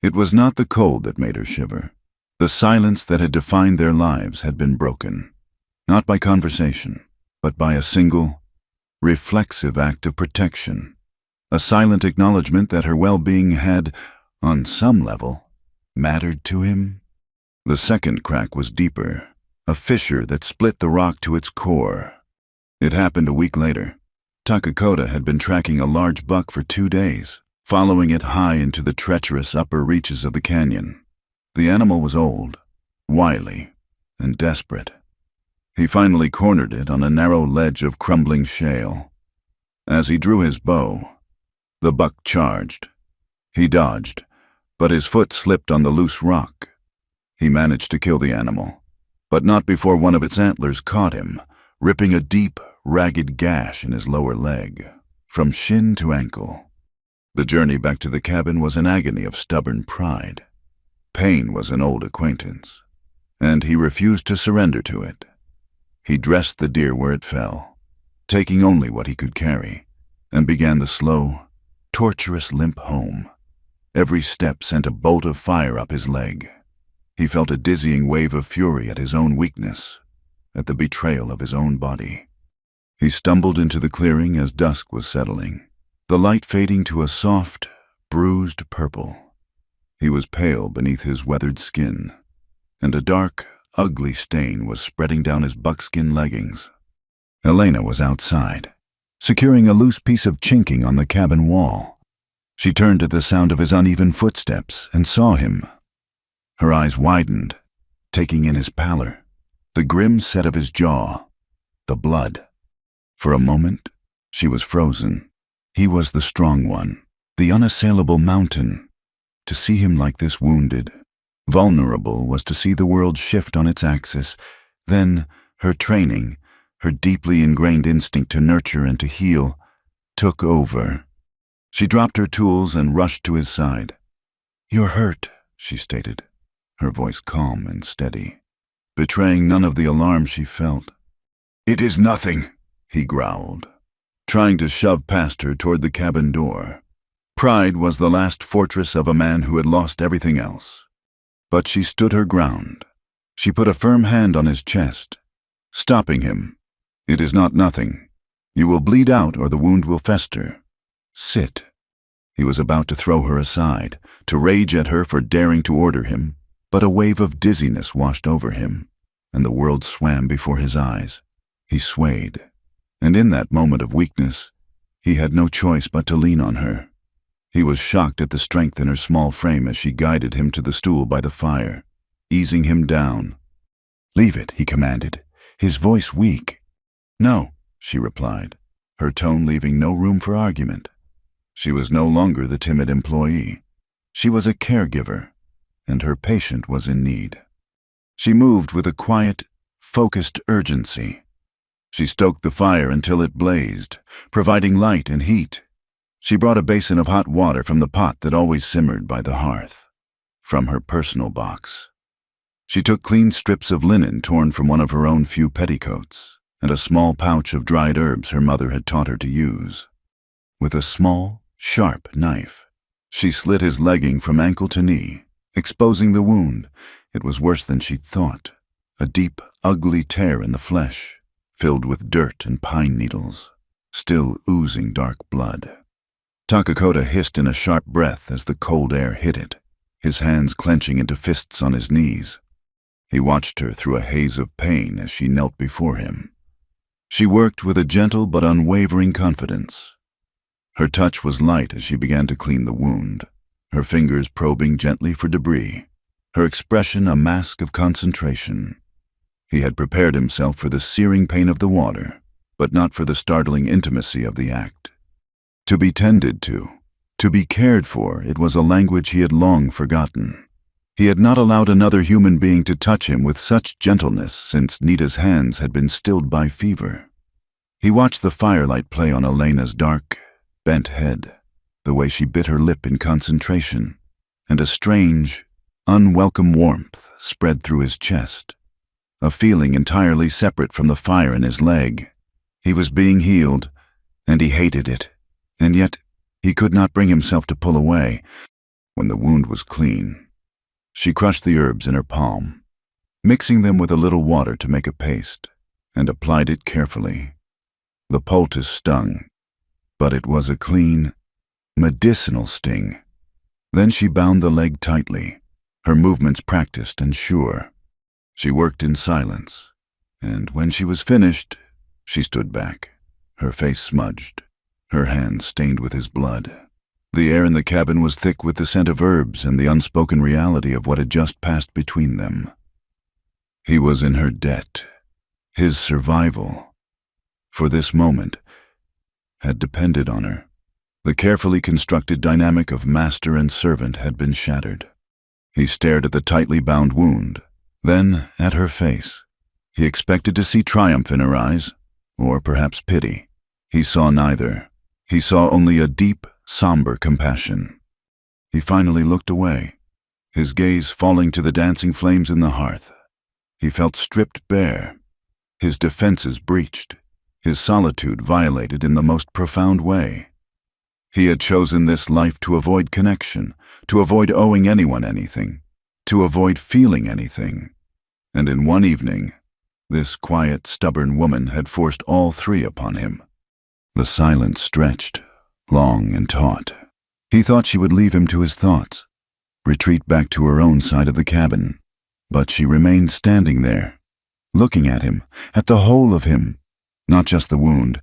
It was not the cold that made her shiver. The silence that had defined their lives had been broken, not by conversation, but by a single, reflexive act of protection, a silent acknowledgement that her well-being had, on some level, mattered to him. The second crack was deeper, a fissure that split the rock to its core. It happened a week later. Takakota had been tracking a large buck for 2 days, following it high into the treacherous upper reaches of the canyon. The animal was old, wily, and desperate. He finally cornered it on a narrow ledge of crumbling shale. As he drew his bow, the buck charged. He dodged, but his foot slipped on the loose rock. He managed to kill the animal, but not before one of its antlers caught him, ripping a deep, ragged gash in his lower leg, from shin to ankle. The journey back to the cabin was an agony of stubborn pride. Pain was an old acquaintance, and he refused to surrender to it. He dressed the deer where it fell, taking only what he could carry, and began the slow, torturous limp home. Every step sent a bolt of fire up his leg. He felt a dizzying wave of fury at his own weakness, at the betrayal of his own body. He stumbled into the clearing as dusk was settling, the light fading to a soft, bruised purple. He was pale beneath his weathered skin, and a dark, ugly stain was spreading down his buckskin leggings. Elena was outside, securing a loose piece of chinking on the cabin wall. She turned at the sound of his uneven footsteps and saw him. Her eyes widened, taking in his pallor, the grim set of his jaw, the blood. For a moment, she was frozen. He was the strong one, the unassailable mountain. To see him like this, wounded, vulnerable, was to see the world shift on its axis. Then, her training, her deeply ingrained instinct to nurture and to heal, took over. She dropped her tools and rushed to his side. "You're hurt," she stated, her voice calm and steady, betraying none of the alarm she felt. "It is nothing," he growled, trying to shove past her toward the cabin door. Pride was the last fortress of a man who had lost everything else. But she stood her ground. She put a firm hand on his chest, stopping him. "It is not nothing. You will bleed out or the wound will fester. Sit." He was about to throw her aside, to rage at her for daring to order him, but a wave of dizziness washed over him, and the world swam before his eyes. He swayed, and in that moment of weakness, he had no choice but to lean on her. He was shocked at the strength in her small frame as she guided him to the stool by the fire, easing him down. "Leave it," he commanded, his voice weak. "No," she replied, her tone leaving no room for argument. She was no longer the timid employee. She was a caregiver, and her patient was in need. She moved with a quiet, focused urgency. She stoked the fire until it blazed, providing light and heat. She brought a basin of hot water from the pot that always simmered by the hearth, from her personal box. She took clean strips of linen torn from one of her own few petticoats, and a small pouch of dried herbs her mother had taught her to use. With a small, sharp knife, she slit his legging from ankle to knee, exposing the wound. It was worse than she'd thought, a deep, ugly tear in the flesh, filled with dirt and pine needles, still oozing dark blood. Takakota hissed in a sharp breath as the cold air hit it, his hands clenching into fists on his knees. He watched her through a haze of pain as she knelt before him. She worked with a gentle but unwavering confidence. Her touch was light as she began to clean the wound, her fingers probing gently for debris, her expression a mask of concentration. He had prepared himself for the searing pain of the water, but not for the startling intimacy of the act. To be tended to be cared for, it was a language he had long forgotten. He had not allowed another human being to touch him with such gentleness since Nita's hands had been stilled by fever. He watched the firelight play on Elena's dark, bent head, the way she bit her lip in concentration, and a strange, unwelcome warmth spread through his chest, a feeling entirely separate from the fire in his leg. He was being healed, and he hated it, and yet he could not bring himself to pull away. When the wound was clean, she crushed the herbs in her palm, mixing them with a little water to make a paste, and applied it carefully. The poultice stung, but it was a clean, medicinal sting. Then she bound the leg tightly, her movements practiced and sure. She worked in silence, and when she was finished, she stood back, her face smudged, her hands stained with his blood. The air in the cabin was thick with the scent of herbs and the unspoken reality of what had just passed between them. He was in her debt. His survival, for this moment, had depended on her. The carefully constructed dynamic of master and servant had been shattered. He stared at the tightly bound wound, then at her face. He expected to see triumph in her eyes, or perhaps pity. He saw neither. He saw only a deep, somber compassion. He finally looked away, his gaze falling to the dancing flames in the hearth. He felt stripped bare, his defenses breached, his solitude violated in the most profound way. He had chosen this life to avoid connection, to avoid owing anyone anything, to avoid feeling anything. And in one evening, this quiet, stubborn woman had forced all three upon him. The silence stretched, long and taut. He thought she would leave him to his thoughts, retreat back to her own side of the cabin. But she remained standing there, looking at him, at the whole of him, not just the wound.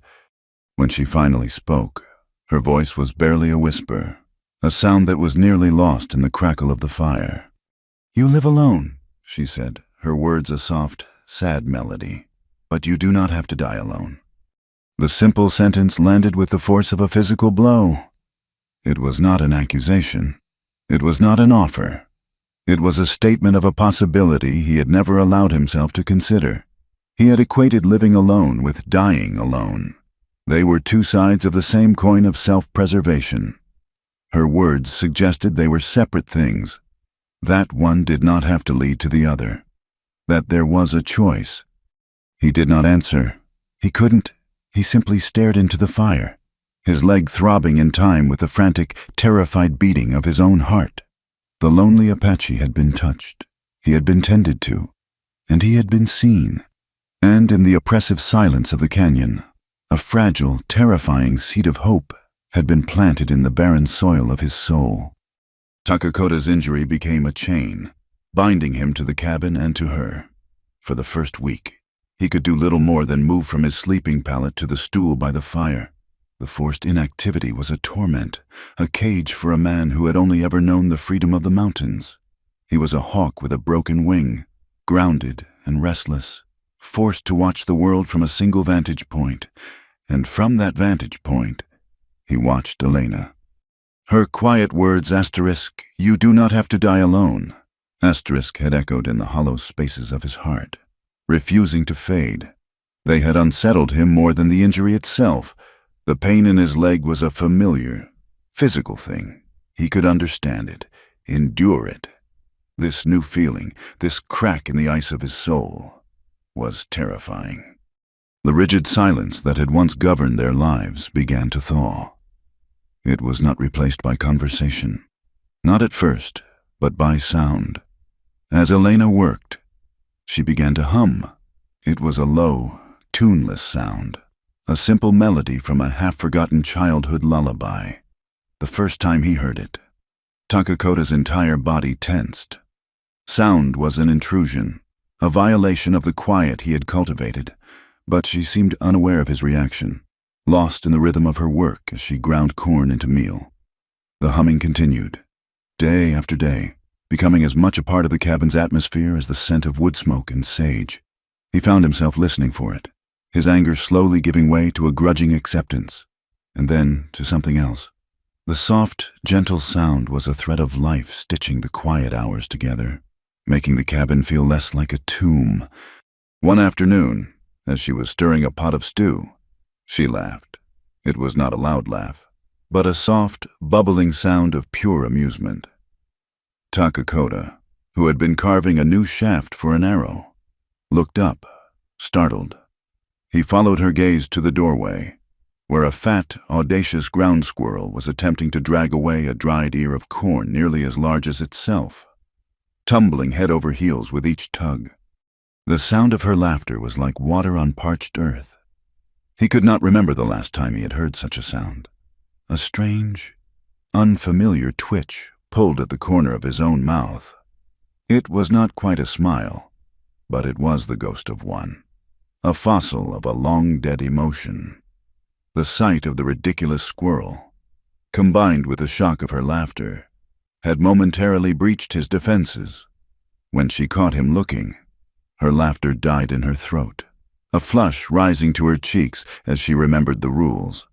When she finally spoke, her voice was barely a whisper, a sound that was nearly lost in the crackle of the fire. "You live alone," she said, her words a soft, sad melody. "But you do not have to die alone." The simple sentence landed with the force of a physical blow. It was not an accusation. It was not an offer. It was a statement of a possibility he had never allowed himself to consider. He had equated living alone with dying alone. They were two sides of the same coin of self-preservation. Her words suggested they were separate things, that one did not have to lead to the other, that there was a choice. He did not answer. He couldn't. He simply stared into the fire, his leg throbbing in time with the frantic, terrified beating of his own heart. The lonely Apache had been touched, he had been tended to, and he had been seen. And in the oppressive silence of the canyon, a fragile, terrifying seed of hope had been planted in the barren soil of his soul. Takakota's injury became a chain, binding him to the cabin and to her. For the first week, he could do little more than move from his sleeping pallet to the stool by the fire. The forced inactivity was a torment, a cage for a man who had only ever known the freedom of the mountains. He was a hawk with a broken wing, grounded and restless, forced to watch the world from a single vantage point, and from that vantage point, he watched Elena. Her quiet words, "You do not have to die alone," had echoed in the hollow spaces of his heart, refusing to fade. They had unsettled him more than the injury itself. The pain in his leg was a familiar, physical thing. He could understand it, endure it. This new feeling, this crack in the ice of his soul, was terrifying. The rigid silence that had once governed their lives began to thaw. It was not replaced by conversation. Not at first, but by sound. As Elena worked, she began to hum. It was a low, tuneless sound, a simple melody from a half-forgotten childhood lullaby. The first time he heard it, Takakota's entire body tensed. Sound was an intrusion, a violation of the quiet he had cultivated, but she seemed unaware of his reaction, lost in the rhythm of her work as she ground corn into meal. The humming continued, day after day, becoming as much a part of the cabin's atmosphere as the scent of wood smoke and sage. He found himself listening for it, his anger slowly giving way to a grudging acceptance, and then to something else. The soft, gentle sound was a thread of life stitching the quiet hours together, making the cabin feel less like a tomb. One afternoon, as she was stirring a pot of stew, she laughed. It was not a loud laugh, but a soft, bubbling sound of pure amusement. Takakota, who had been carving a new shaft for an arrow, looked up, startled. He followed her gaze to the doorway, where a fat, audacious ground squirrel was attempting to drag away a dried ear of corn nearly as large as itself, tumbling head over heels with each tug. The sound of her laughter was like water on parched earth. He could not remember the last time he had heard such a sound. A strange, unfamiliar twitch pulled at the corner of his own mouth. It was not quite a smile, but it was the ghost of one, a fossil of a long-dead emotion. The sight of the ridiculous squirrel, combined with the shock of her laughter, had momentarily breached his defenses. When she caught him looking, her laughter died in her throat, a flush rising to her cheeks as she remembered the rules.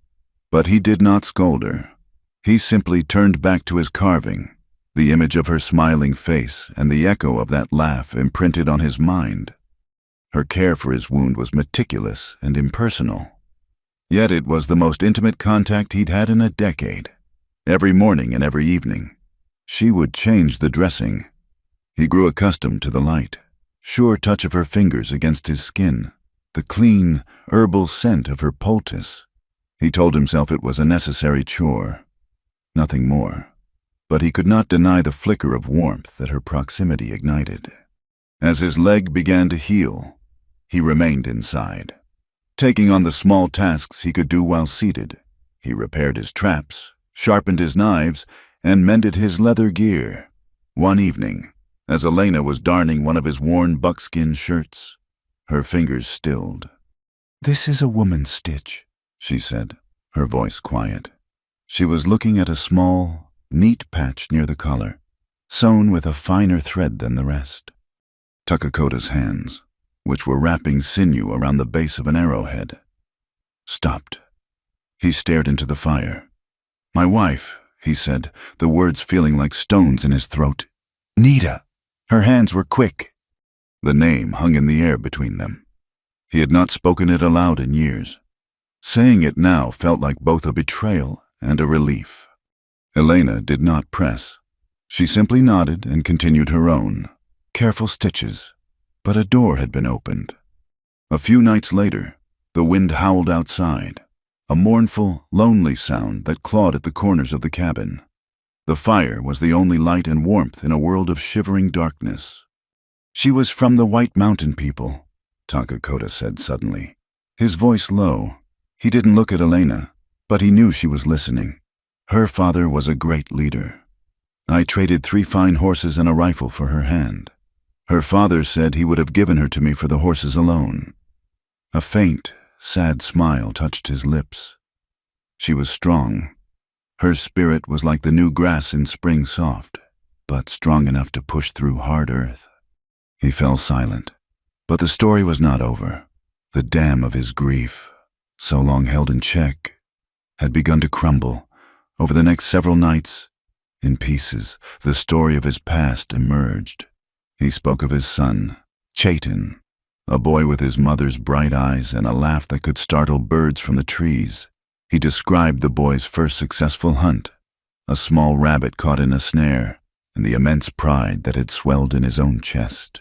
But he did not scold her. He simply turned back to his carving, the image of her smiling face and the echo of that laugh imprinted on his mind. Her care for his wound was meticulous and impersonal. Yet it was the most intimate contact he'd had in a decade. Every morning and every evening, she would change the dressing. He grew accustomed to the light, sure touch of her fingers against his skin, the clean, herbal scent of her poultice. He told himself it was a necessary chore, nothing more. But he could not deny the flicker of warmth that her proximity ignited. As his leg began to heal, he remained inside, taking on the small tasks he could do while seated. He repaired his traps, sharpened his knives, and mended his leather gear. One evening, as Elena was darning one of his worn buckskin shirts, her fingers stilled. "This is a woman's stitch," she said, her voice quiet. She was looking at a small, neat patch near the collar, sewn with a finer thread than the rest. Takakota's hands, which were wrapping sinew around the base of an arrowhead, stopped. He stared into the fire. "My wife," he said, the words feeling like stones in his throat. "Nita." Her hands were quick. The name hung in the air between them. He had not spoken it aloud in years. Saying it now felt like both a betrayal and a relief. Elena did not press. She simply nodded and continued her own, careful stitches. But a door had been opened. A few nights later, the wind howled outside, a mournful, lonely sound that clawed at the corners of the cabin. The fire was the only light and warmth in a world of shivering darkness. "She was from the White Mountain people," Takakota said suddenly, his voice low. He didn't look at Elena, but he knew she was listening. "Her father was a great leader. I traded 3 fine horses and a rifle for her hand. Her father said he would have given her to me for the horses alone." A faint, sad smile touched his lips. She was strong. Her spirit was like the new grass in spring, soft, but strong enough to push through hard earth. He fell silent, but the story was not over. The dam of his grief, so long held in check, had begun to crumble. Over the next several nights, in pieces, the story of his past emerged. He spoke of his son, Chaitin, a boy with his mother's bright eyes and a laugh that could startle birds from the trees. He described the boy's first successful hunt, a small rabbit caught in a snare, and the immense pride that had swelled in his own chest.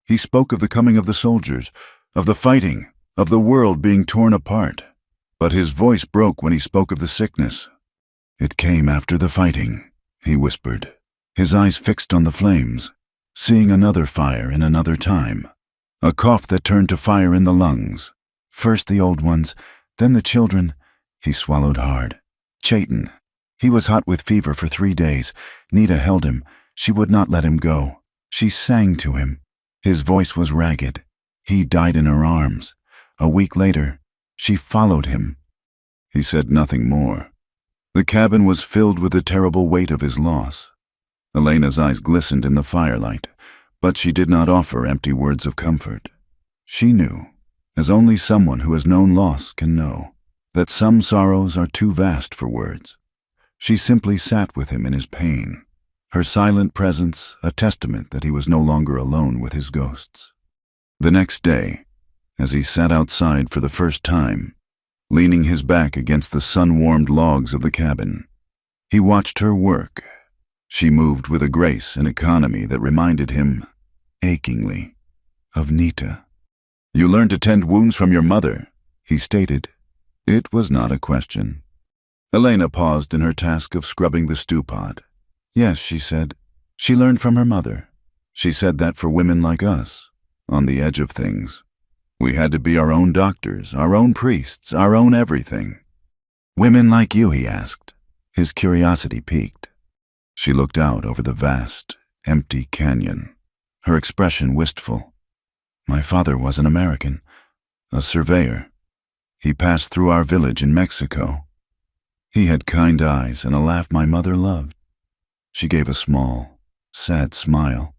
He spoke of the coming of the soldiers, of the fighting, of the world being torn apart. But his voice broke when he spoke of the sickness. "It came after the fighting," he whispered, his eyes fixed on the flames, seeing another fire in another time, a cough that turned to fire in the lungs. "First the old ones, then the children." He swallowed hard. "Chaitin. He was hot with fever for 3 days. Nita held him. She would not let him go. She sang to him. His voice was ragged. He died in her arms. A week later, she followed him." He said nothing more. The cabin was filled with the terrible weight of his loss. Elena's eyes glistened in the firelight, but she did not offer empty words of comfort. She knew, as only someone who has known loss can know, that some sorrows are too vast for words. She simply sat with him in his pain, her silent presence a testament that he was no longer alone with his ghosts. The next day, as he sat outside for the first time, leaning his back against the sun-warmed logs of the cabin, he watched her work. She moved with a grace and economy that reminded him, achingly, of Nita. "You learned to tend wounds from your mother," he stated. It was not a question. Elena paused in her task of scrubbing the stew pot. "Yes," she said. "She learned from her mother. She said that for women like us, on the edge of things, we had to be our own doctors, our own priests, our own everything." "Women like you?" he asked. His curiosity piqued. She looked out over the vast, empty canyon, her expression wistful. My father was an American, a surveyor. He passed through our village in Mexico. He had kind eyes and a laugh my mother loved. She gave a small, sad smile.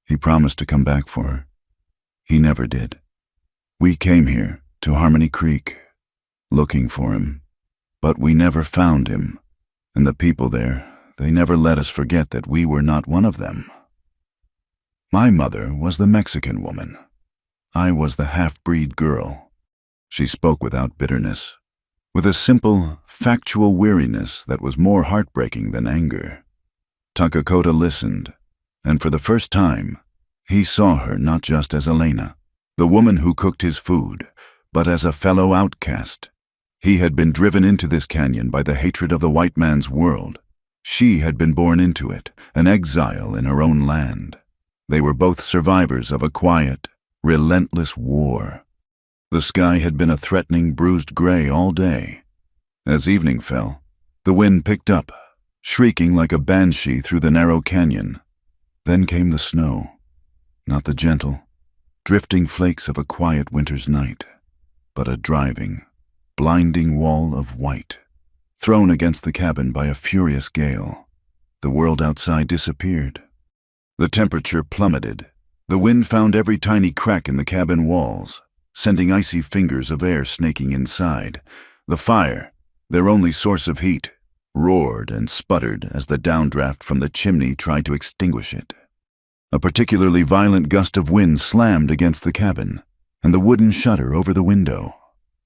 He promised to come back for her. He never did. We came here, to Harmony Creek, looking for him. But we never found him, and the people there, they never let us forget that we were not one of them. My mother was the Mexican woman. I was the half-breed girl. She spoke without bitterness, with a simple, factual weariness that was more heartbreaking than anger. Takakota listened, and for the first time, he saw her not just as Elena, the woman who cooked his food, but as a fellow outcast. He had been driven into this canyon by the hatred of the white man's world. She had been born into it, an exile in her own land. They were both survivors of a quiet, relentless war. The sky had been a threatening, bruised gray all day. As evening fell, the wind picked up, shrieking like a banshee through the narrow canyon. Then came the snow, not the gentle, drifting flakes of a quiet winter's night, but a driving, blinding wall of white, thrown against the cabin by a furious gale. The world outside disappeared. The temperature plummeted. The wind found every tiny crack in the cabin walls, sending icy fingers of air snaking inside. The fire, their only source of heat, roared and sputtered as the downdraft from the chimney tried to extinguish it. A particularly violent gust of wind slammed against the cabin, and the wooden shutter over the window,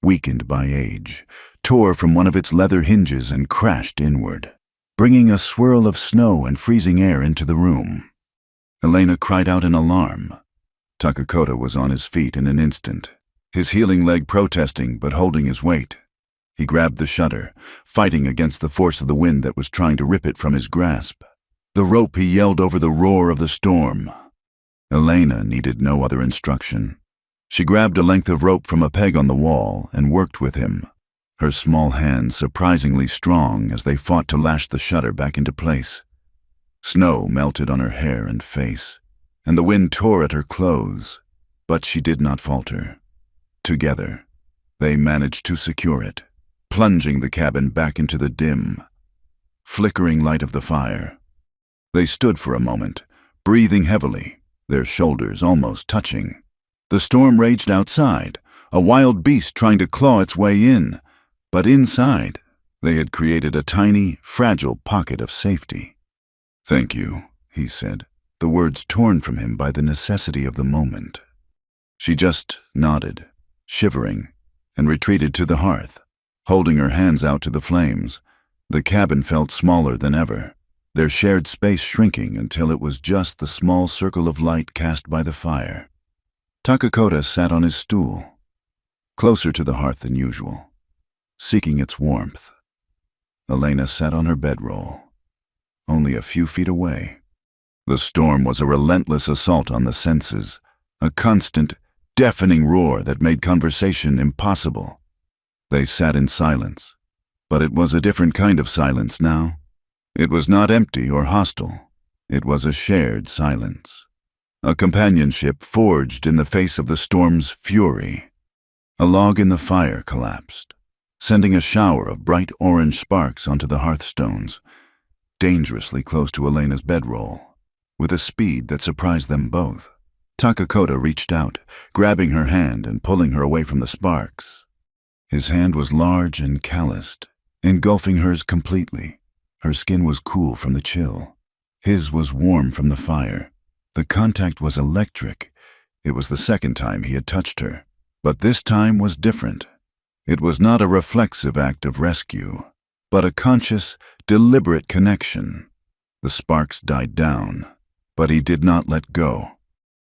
weakened by age, tore from one of its leather hinges and crashed inward, bringing a swirl of snow and freezing air into the room. Elena cried out in alarm. Takakota was on his feet in an instant, his healing leg protesting but holding his weight. He grabbed the shutter, fighting against the force of the wind that was trying to rip it from his grasp. The rope he yelled over the roar of the storm. Elena needed no other instruction. She grabbed a length of rope from a peg on the wall and worked with him, her small hands surprisingly strong as they fought to lash the shutter back into place. Snow melted on her hair and face, and the wind tore at her clothes, but she did not falter. Together, they managed to secure it, plunging the cabin back into the dim, flickering light of the fire. They stood for a moment, breathing heavily, their shoulders almost touching. The storm raged outside, a wild beast trying to claw its way in, but inside, they had created a tiny, fragile pocket of safety. "Thank you," he said, the words torn from him by the necessity of the moment. She just nodded, shivering, and retreated to the hearth, holding her hands out to the flames. The cabin felt smaller than ever, their shared space shrinking until it was just the small circle of light cast by the fire. Takakota sat on his stool, closer to the hearth than usual, seeking its warmth. Elena sat on her bedroll, only a few feet away. The storm was a relentless assault on the senses, a constant, deafening roar that made conversation impossible. They sat in silence, but it was a different kind of silence now. It was not empty or hostile. It was a shared silence, a companionship forged in the face of the storm's fury. A log in the fire collapsed, sending a shower of bright orange sparks onto the hearthstones, dangerously close to Elena's bedroll, with a speed that surprised them both. Takakota reached out, grabbing her hand and pulling her away from the sparks. His hand was large and calloused, engulfing hers completely. Her skin was cool from the chill. His was warm from the fire. The contact was electric. It was the second time he had touched her, but this time was different. It was not a reflexive act of rescue, but a conscious, deliberate connection. The sparks died down, but he did not let go.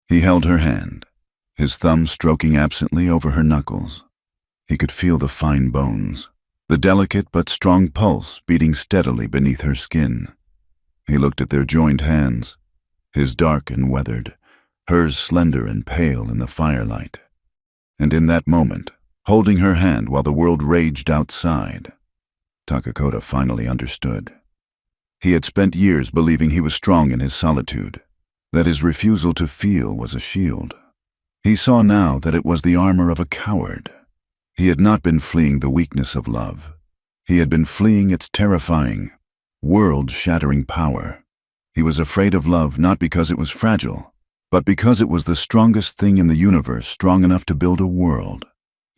He held her hand, his thumb stroking absently over her knuckles. He could feel the fine bones, the delicate but strong pulse beating steadily beneath her skin. He looked at their joined hands, his dark and weathered, hers slender and pale in the firelight. And in that moment, holding her hand while the world raged outside, Takakota finally understood. He had spent years believing he was strong in his solitude, that his refusal to feel was a shield. He saw now that it was the armor of a coward. He had not been fleeing the weakness of love. He had been fleeing its terrifying, world-shattering power. He was afraid of love not because it was fragile, but because it was the strongest thing in the universe, strong enough to build a world,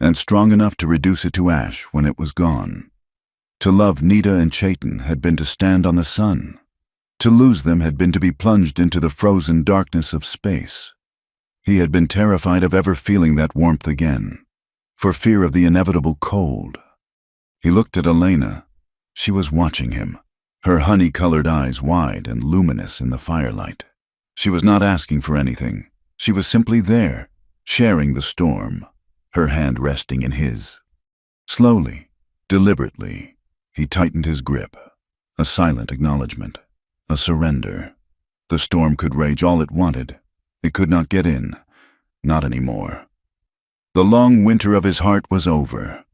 and strong enough to reduce it to ash when it was gone. To love Nita and Chaitan had been to stand on the sun. To lose them had been to be plunged into the frozen darkness of space. He had been terrified of ever feeling that warmth again, for fear of the inevitable cold. He looked at Elena. She was watching him, her honey-colored eyes wide and luminous in the firelight. She was not asking for anything. She was simply there, sharing the storm, her hand resting in his. Slowly, deliberately, he tightened his grip, a silent acknowledgement, a surrender. The storm could rage all it wanted. It could not get in, not anymore. The long winter of his heart was over.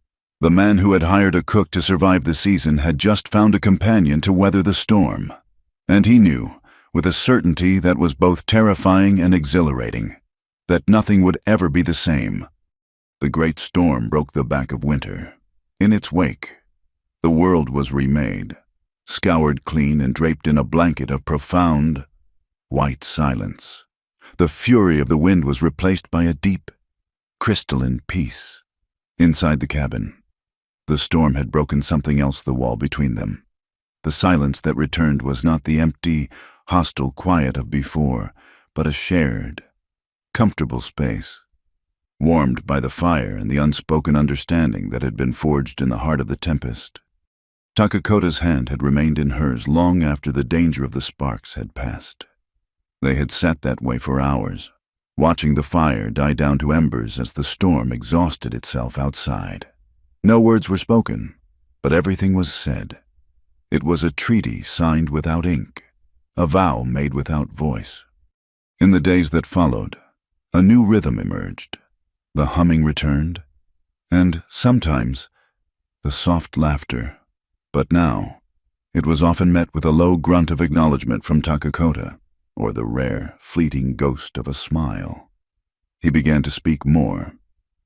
The man who had hired a cook to survive the season had just found a companion to weather the storm. And he knew, with a certainty that was both terrifying and exhilarating, that nothing would ever be the same. The great storm broke the back of winter. In its wake, the world was remade, scoured clean and draped in a blanket of profound, white silence. The fury of the wind was replaced by a deep, crystalline peace. Inside the cabin, the storm had broken something else, the wall between them. The silence that returned was not the empty, hostile quiet of before, but a shared, comfortable space, warmed by the fire and the unspoken understanding that had been forged in the heart of the tempest. Takakota's hand had remained in hers long after the danger of the sparks had passed. They had sat that way for hours, watching the fire die down to embers as the storm exhausted itself outside. No words were spoken, but everything was said. It was a treaty signed without ink, a vow made without voice. In the days that followed, a new rhythm emerged. The humming returned, and sometimes the soft laughter. But now, it was often met with a low grunt of acknowledgement from Takakota, or the rare, fleeting ghost of a smile. He began to speak more,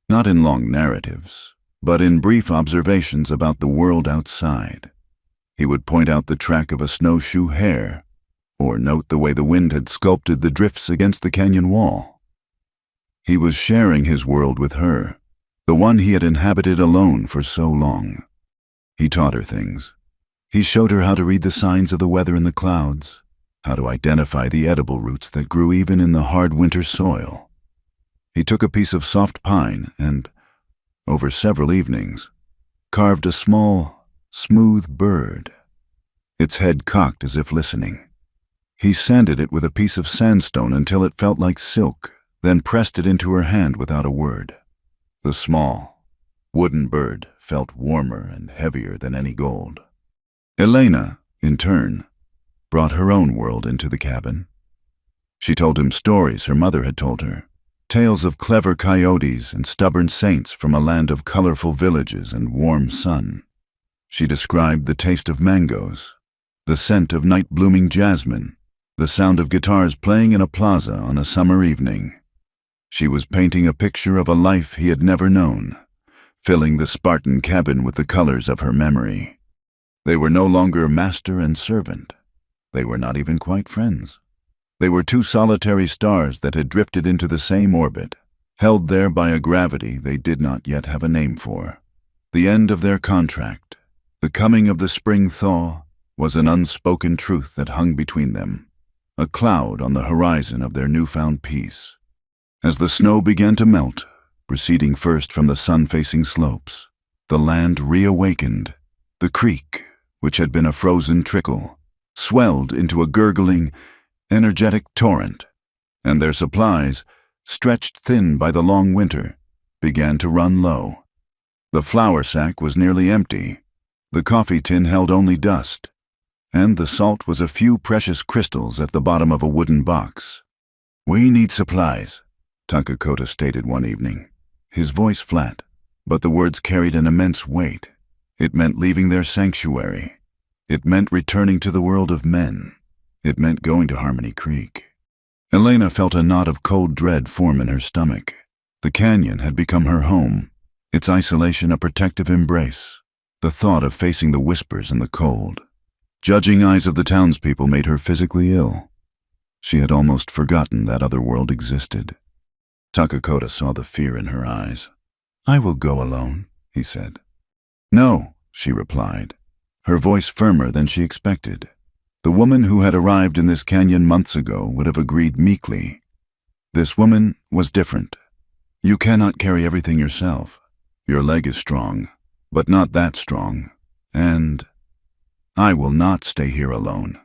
not in long narratives, but in brief observations about the world outside. He would point out the track of a snowshoe hare, or note the way the wind had sculpted the drifts against the canyon wall. He was sharing his world with her, the one he had inhabited alone for so long. He taught her things. He showed her how to read the signs of the weather in the clouds, how to identify the edible roots that grew even in the hard winter soil. He took a piece of soft pine and, over several evenings, carved a small, smooth bird, its head cocked as if listening. He sanded it with a piece of sandstone until it felt like silk, then pressed it into her hand without a word. The small, wooden bird felt warmer and heavier than any gold. Elena, in turn, brought her own world into the cabin. She told him stories her mother had told her, tales of clever coyotes and stubborn saints from a land of colorful villages and warm sun. She described the taste of mangoes, the scent of night-blooming jasmine, the sound of guitars playing in a plaza on a summer evening. She was painting a picture of a life he had never known, filling the Spartan cabin with the colors of her memory. They were no longer master and servant. They were not even quite friends. They were two solitary stars that had drifted into the same orbit, held there by a gravity they did not yet have a name for. The end of their contract, the coming of the spring thaw, was an unspoken truth that hung between them, a cloud on the horizon of their newfound peace. As the snow began to melt, receding first from the sun-facing slopes, the land reawakened. The creek, which had been a frozen trickle, swelled into a gurgling, energetic torrent, and their supplies, stretched thin by the long winter, began to run low. The flour sack was nearly empty, the coffee tin held only dust, and the salt was a few precious crystals at the bottom of a wooden box. "We need supplies," Takakota stated one evening, his voice flat, but the words carried an immense weight. It meant leaving their sanctuary. It meant returning to the world of men. It meant going to Harmony Creek. Elena felt a knot of cold dread form in her stomach. The canyon had become her home, its isolation a protective embrace. The thought of facing the whispers and the cold, judging eyes of the townspeople made her physically ill. She had almost forgotten that other world existed. Takakota saw the fear in her eyes. "I will go alone," he said. "No," she replied, her voice firmer than she expected. The woman who had arrived in this canyon months ago would have agreed meekly. This woman was different. "You cannot carry everything yourself. Your leg is strong, but not that strong. And I will not stay here alone."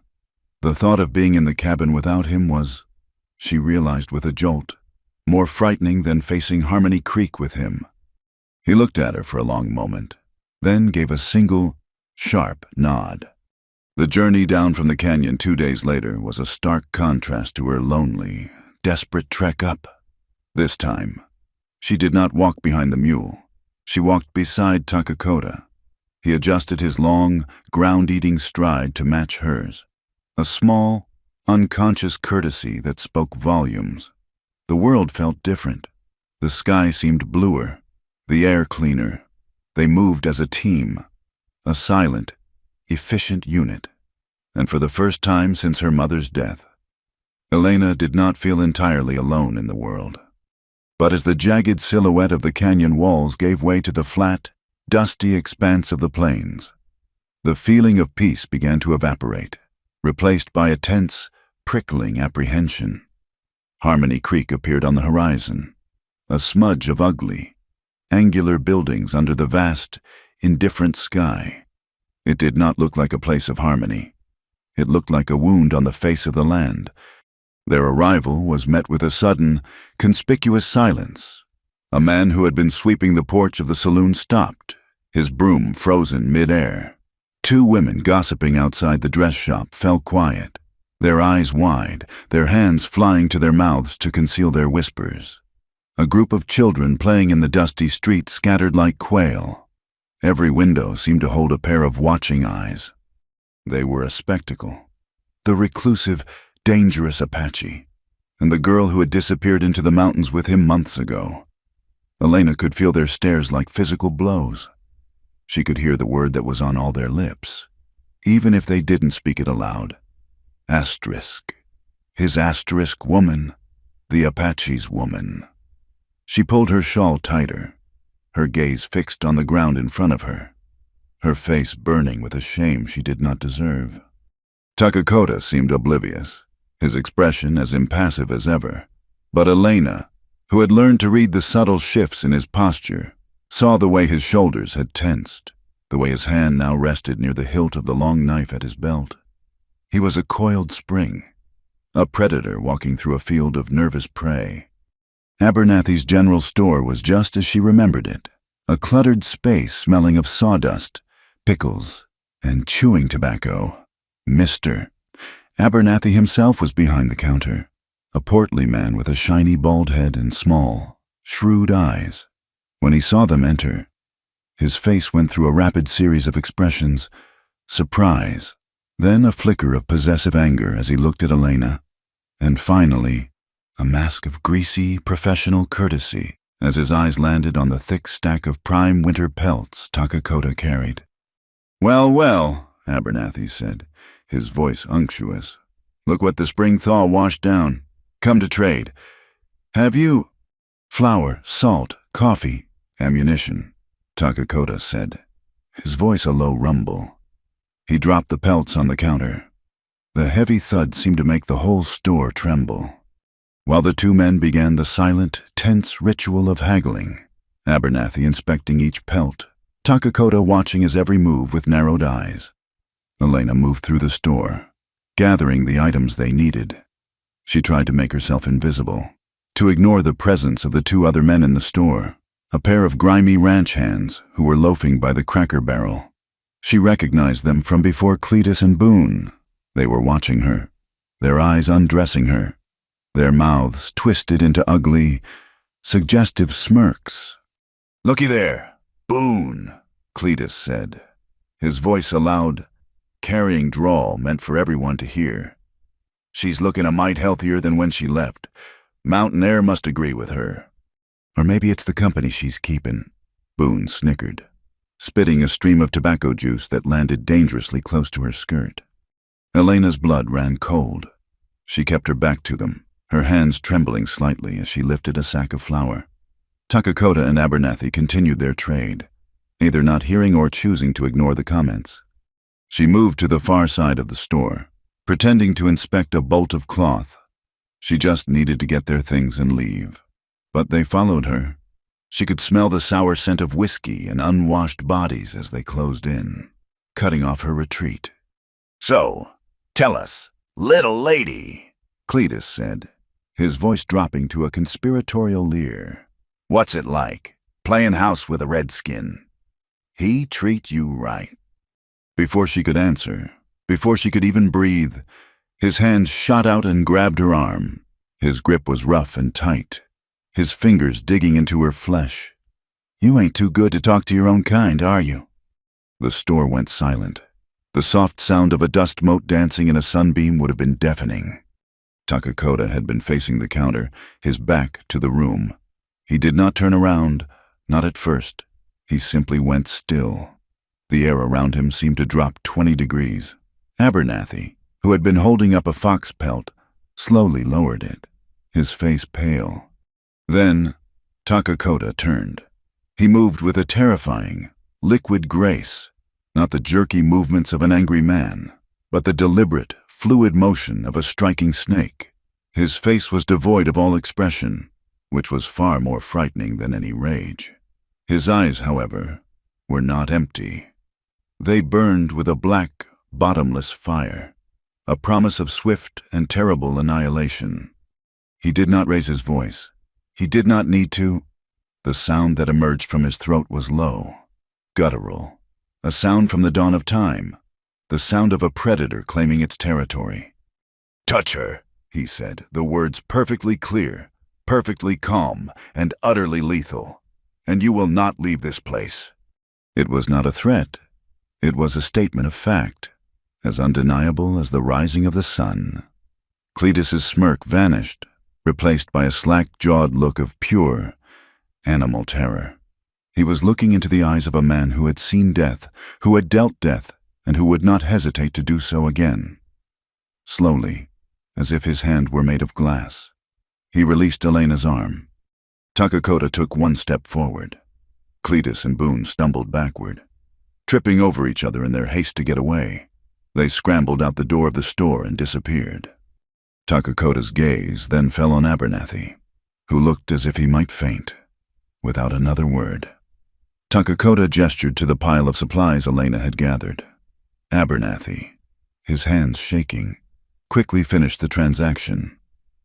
The thought of being in the cabin without him was, she realized with a jolt, more frightening than facing Harmony Creek with him. He looked at her for a long moment, then gave a single, sharp nod. The journey down from the canyon 2 days later was a stark contrast to her lonely, desperate trek up. This time, she did not walk behind the mule. She walked beside Takakota. He adjusted his long, ground-eating stride to match hers. A small, unconscious courtesy that spoke volumes. The world felt different. The sky seemed bluer, the air cleaner. They moved as a team, a silent, efficient unit. And for the first time since her mother's death, Elena did not feel entirely alone in the world. But as the jagged silhouette of the canyon walls gave way to the flat, dusty expanse of the plains, the feeling of peace began to evaporate, replaced by a tense, prickling apprehension. Harmony Creek appeared on the horizon, a smudge of ugly, angular buildings under the vast, indifferent sky. It did not look like a place of harmony. It looked like a wound on the face of the land. Their arrival was met with a sudden, conspicuous silence. A man who had been sweeping the porch of the saloon stopped, his broom frozen mid-air. 2 women gossiping outside the dress shop fell quiet, their eyes wide, their hands flying to their mouths to conceal their whispers. A group of children playing in the dusty street scattered like quail. Every window seemed to hold a pair of watching eyes. They were a spectacle. The reclusive, dangerous Apache, and the girl who had disappeared into the mountains with him months ago. Elena could feel their stares like physical blows. She could hear the word that was on all their lips, even if they didn't speak it aloud. Asterisk. His asterisk woman. The Apache's woman. She pulled her shawl tighter, her gaze fixed on the ground in front of her, her face burning with a shame she did not deserve. Takakota seemed oblivious, his expression as impassive as ever. But Elena, who had learned to read the subtle shifts in his posture, saw the way his shoulders had tensed, the way his hand now rested near the hilt of the long knife at his belt. He was a coiled spring, a predator walking through a field of nervous prey. Abernathy's general store was just as she remembered it, a cluttered space smelling of sawdust, pickles, and chewing tobacco. Mr. Abernathy himself was behind the counter, a portly man with a shiny bald head and small, shrewd eyes. When he saw them enter, his face went through a rapid series of expressions: surprise, then a flicker of possessive anger as he looked at Elena, and finally, a mask of greasy, professional courtesy as his eyes landed on the thick stack of prime winter pelts Takakota carried. "Well, well," Abernathy said, his voice unctuous. "Look what the spring thaw washed down. Come to trade. Have you—" "Flour, salt, coffee, ammunition," Takakota said, his voice a low rumble. He dropped the pelts on the counter. The heavy thud seemed to make the whole store tremble. While the 2 men began the silent, tense ritual of haggling, Abernathy inspecting each pelt, Takakota watching his every move with narrowed eyes. Elena moved through the store, gathering the items they needed. She tried to make herself invisible, to ignore the presence of the 2 other men in the store, a pair of grimy ranch hands who were loafing by the Cracker Barrel. She recognized them from before Cletus and Boone. They were watching her, their eyes undressing her, their mouths twisted into ugly, suggestive smirks. "Looky there, Boone," Cletus said, his voice a loud, carrying drawl meant for everyone to hear. She's looking a mite healthier than when she left. Mountain air must agree with her. Or maybe it's the company she's keeping, Boone snickered, spitting a stream of tobacco juice that landed dangerously close to her skirt. Elena's blood ran cold. She kept her back to them, her hands trembling slightly as she lifted a sack of flour. Takakota and Abernathy continued their trade, either not hearing or choosing to ignore the comments. She moved to the far side of the store, pretending to inspect a bolt of cloth. She just needed to get their things and leave. But they followed her. She could smell the sour scent of whiskey and unwashed bodies as they closed in, cutting off her retreat. "So, tell us, little lady," Cletus said, his voice dropping to a conspiratorial leer. "What's it like, playing house with a redskin? He treat you right?" Before she could answer, before she could even breathe, his hand shot out and grabbed her arm. His grip was rough and tight, his fingers digging into her flesh. "You ain't too good to talk to your own kind, are you?" The store went silent. The soft sound of a dust mote dancing in a sunbeam would have been deafening. Takakota had been facing the counter, his back to the room. He did not turn around, not at first. He simply went still. The air around him seemed to drop 20 degrees. Abernathy, who had been holding up a fox pelt, slowly lowered it, his face pale. Then Takakota turned. He moved with a terrifying, liquid grace, not the jerky movements of an angry man, but the deliberate, fluid motion of a striking snake. His face was devoid of all expression, which was far more frightening than any rage. His eyes, however, were not empty. They burned with a black, bottomless fire, a promise of swift and terrible annihilation. He did not raise his voice. He did not need to. The sound that emerged from his throat was low, guttural, a sound from the dawn of time, the sound of a predator claiming its territory. "Touch her," he said, the words perfectly clear, perfectly calm, and utterly lethal, "and you will not leave this place." It was not a threat. It was a statement of fact, as undeniable as the rising of the sun. Cletus's smirk vanished, replaced by a slack-jawed look of pure, animal terror. He was looking into the eyes of a man who had seen death, who had dealt death, and who would not hesitate to do so again. Slowly, as if his hand were made of glass, he released Elena's arm. Takakota took one step forward. Cletus and Boone stumbled backward, tripping over each other in their haste to get away. They scrambled out the door of the store and disappeared. Takakota's gaze then fell on Abernathy, who looked as if he might faint, without another word. Takakota gestured to the pile of supplies Elena had gathered. Abernathy, his hands shaking, quickly finished the transaction,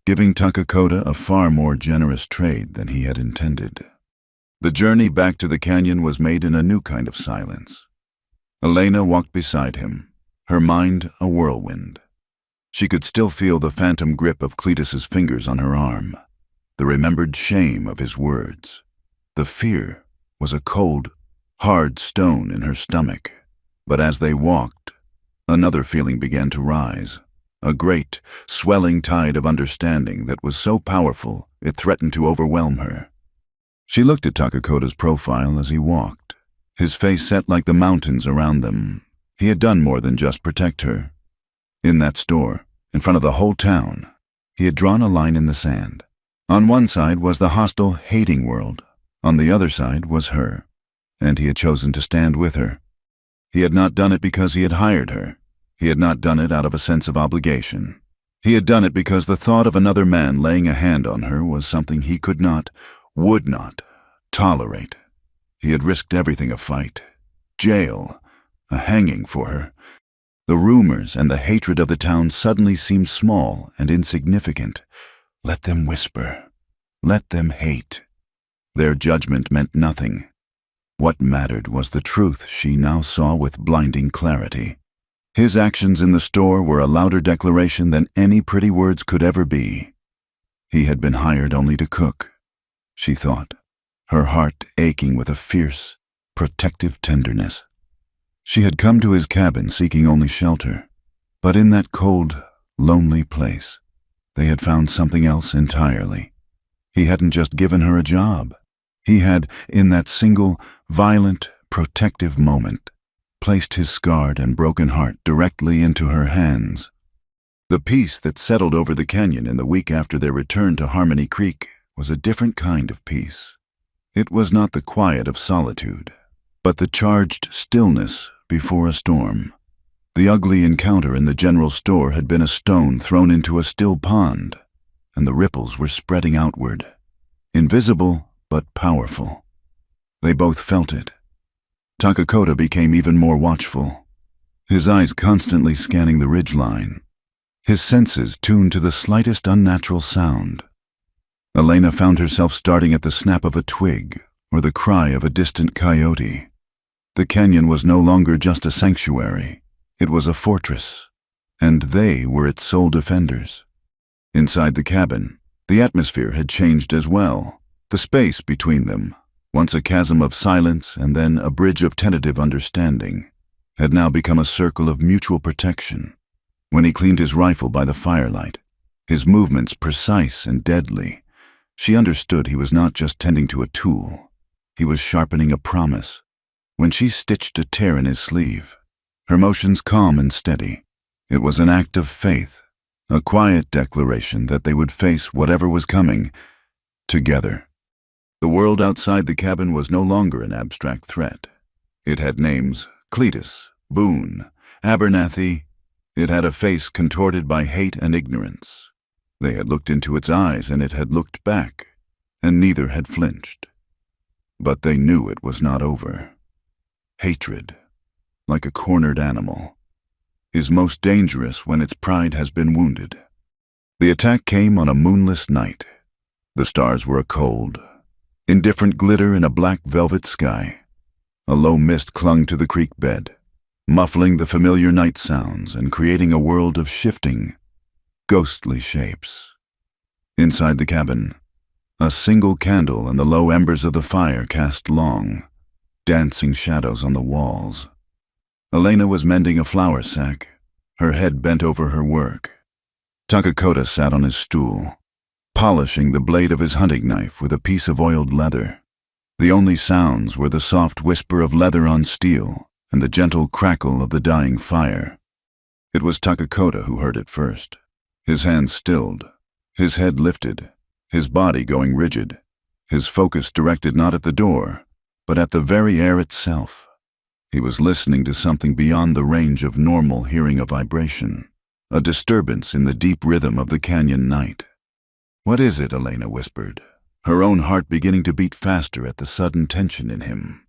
giving Takakota a far more generous trade than he had intended. The journey back to the canyon was made in a new kind of silence. Elena walked beside him, her mind a whirlwind. She could still feel the phantom grip of Cletus's fingers on her arm, the remembered shame of his words. The fear was a cold, hard stone in her stomach. But as they walked, another feeling began to rise, a great, swelling tide of understanding that was so powerful it threatened to overwhelm her. She looked at Takakota's profile as he walked, his face set like the mountains around them. He had done more than just protect her. In that store, in front of the whole town, he had drawn a line in the sand. On one side was the hostile, hating world. On the other side was her, and he had chosen to stand with her. He had not done it because he had hired her. He had not done it out of a sense of obligation. He had done it because the thought of another man laying a hand on her was something he could not, would not, tolerate. He had risked everything: a fight, jail, a hanging for her. The rumors and the hatred of the town suddenly seemed small and insignificant. Let them whisper. Let them hate. Their judgment meant nothing. What mattered was the truth she now saw with blinding clarity. His actions in the store were a louder declaration than any pretty words could ever be. He had been hired only to cook, she thought, her heart aching with a fierce, protective tenderness. She had come to his cabin seeking only shelter, but in that cold, lonely place. They had found something else entirely. He hadn't just given her a job. He had, in that single, violent, protective moment, placed his scarred and broken heart directly into her hands. The peace that settled over the canyon in the week after their return to Harmony Creek was a different kind of peace. It was not the quiet of solitude, but the charged stillness before a storm. The ugly encounter in the general store had been a stone thrown into a still pond, and the ripples were spreading outward, invisible but powerful. They both felt it. Takakota became even more watchful, his eyes constantly scanning the ridgeline, his senses tuned to the slightest unnatural sound. Elena found herself starting at the snap of a twig or the cry of a distant coyote. The canyon was no longer just a sanctuary. It was a fortress, and they were its sole defenders. Inside the cabin, the atmosphere had changed as well. The space between them, once a chasm of silence and then a bridge of tentative understanding, had now become a circle of mutual protection. When he cleaned his rifle by the firelight, his movements precise and deadly, she understood he was not just tending to a tool. He was sharpening a promise. When she stitched a tear in his sleeve, her motions calm and steady, it was an act of faith, a quiet declaration that they would face whatever was coming, together. The world outside the cabin was no longer an abstract threat. It had names: Cletus, Boone, Abernathy. It had a face contorted by hate and ignorance. They had looked into its eyes and it had looked back, and neither had flinched. But they knew it was not over. Hatred, like a cornered animal, is most dangerous when its pride has been wounded. The attack came on a moonless night. The stars were a cold, indifferent glitter in a black velvet sky. A low mist clung to the creek bed, muffling the familiar night sounds and creating a world of shifting, ghostly shapes. Inside the cabin, a single candle and the low embers of the fire cast long, dancing shadows on the walls. Elena was mending a flour sack, her head bent over her work. Takakota sat on his stool, polishing the blade of his hunting knife with a piece of oiled leather. The only sounds were the soft whisper of leather on steel and the gentle crackle of the dying fire. It was Takakota who heard it first. His hands stilled, his head lifted, his body going rigid, his focus directed not at the door, but at the very air itself. He was listening to something beyond the range of normal hearing, a vibration, a disturbance in the deep rhythm of the canyon night. "What is it?" Elena whispered, her own heart beginning to beat faster at the sudden tension in him.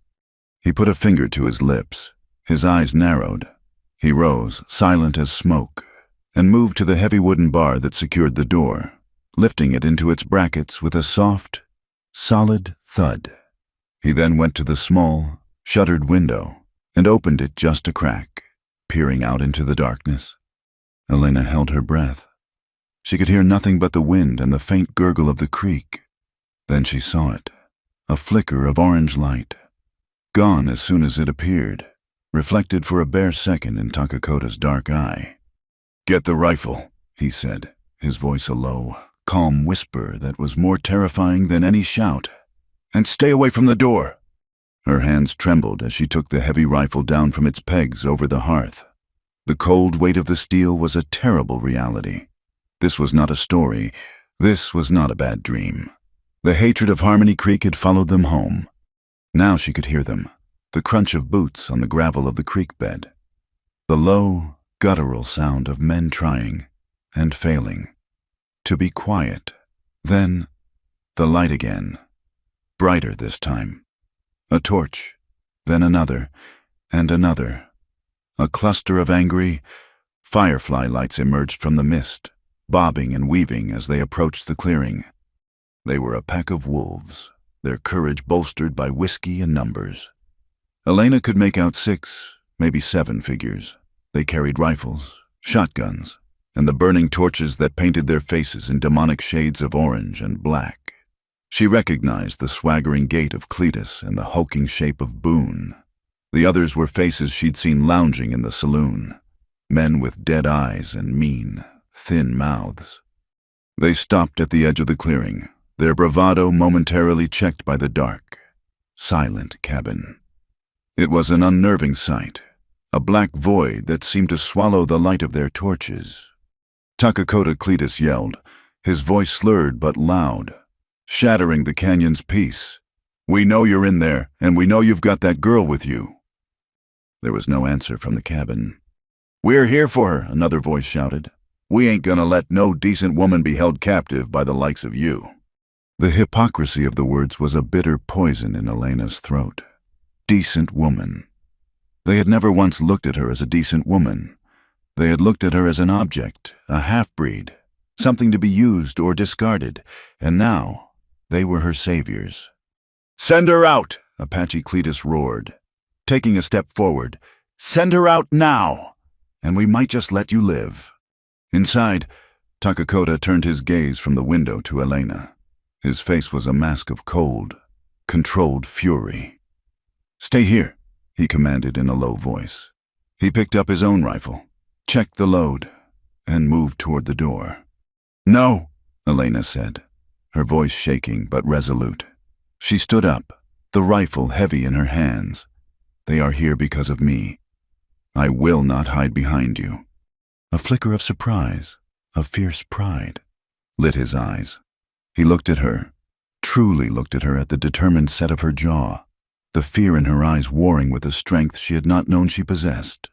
He put a finger to his lips, his eyes narrowed. He rose, silent as smoke, and moved to the heavy wooden bar that secured the door, lifting it into its brackets with a soft, solid thud. He then went to the small, shuttered window and opened it just a crack, peering out into the darkness. Elena held her breath. She could hear nothing but the wind and the faint gurgle of the creek. Then she saw it, a flicker of orange light, gone as soon as it appeared, reflected for a bare second in Takakota's dark eye. "Get the rifle," he said, his voice a low, calm whisper that was more terrifying than any shout. "And stay away from the door." Her hands trembled as she took the heavy rifle down from its pegs over the hearth. The cold weight of the steel was a terrible reality. This was not a story. This was not a bad dream. The hatred of Harmony Creek had followed them home. Now she could hear them, the crunch of boots on the gravel of the creek bed, the low, guttural sound of men trying and failing to be quiet. Then the light again, brighter this time. A torch, then another, and another. A cluster of angry firefly lights emerged from the mist, bobbing and weaving as they approached the clearing. They were a pack of wolves, their courage bolstered by whiskey and numbers. Elena could make out 6, maybe 7 figures. They carried rifles, shotguns, and the burning torches that painted their faces in demonic shades of orange and black. She recognized the swaggering gait of Cletus and the hulking shape of Boone. The others were faces she'd seen lounging in the saloon, men with dead eyes and mean, thin mouths. They stopped at the edge of the clearing, their bravado momentarily checked by the dark, silent cabin. It was an unnerving sight, a black void that seemed to swallow the light of their torches. Takakota Cletus yelled, his voice slurred but loud, shattering the canyon's peace. "We know you're in there, and we know you've got that girl with you." There was no answer from the cabin. "We're here for her," another voice shouted. "We ain't gonna let no decent woman be held captive by the likes of you." The hypocrisy of the words was a bitter poison in Elena's throat. Decent woman. They had never once looked at her as a decent woman. They had looked at her as an object, a half-breed, something to be used or discarded, and now they were her saviors. "Send her out!" Apache Cletus roared, taking a step forward. "Send her out now, and we might just let you live." Inside, Takakota turned his gaze from the window to Elena. His face was a mask of cold, controlled fury. "Stay here," he commanded in a low voice. He picked up his own rifle, checked the load, and moved toward the door. "No," Elena said, her voice shaking but resolute. She stood up, the rifle heavy in her hands. "They are here because of me. I will not hide behind you." A flicker of surprise, of fierce pride, lit his eyes. He looked at her, truly looked at her at the determined set of her jaw, the fear in her eyes warring with a strength she had not known she possessed.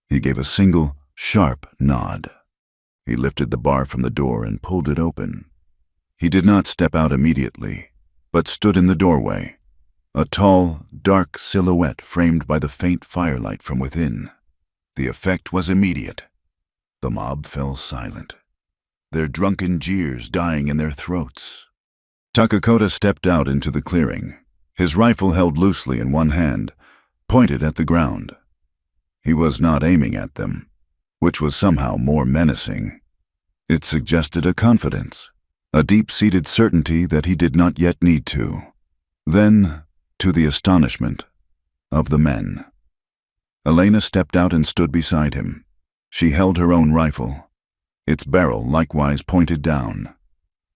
He gave a single, sharp nod. He lifted the bar from the door and pulled it open. He did not step out immediately, but stood in the doorway, a tall, dark silhouette framed by the faint firelight from within. The effect was immediate. The mob fell silent, their drunken jeers dying in their throats. Takakota stepped out into the clearing, his rifle held loosely in one hand, pointed at the ground. He was not aiming at them, which was somehow more menacing. It suggested a confidence, a deep-seated certainty that he did not yet need to. Then, to the astonishment of the men, Elena stepped out and stood beside him. She held her own rifle, its barrel likewise pointed down,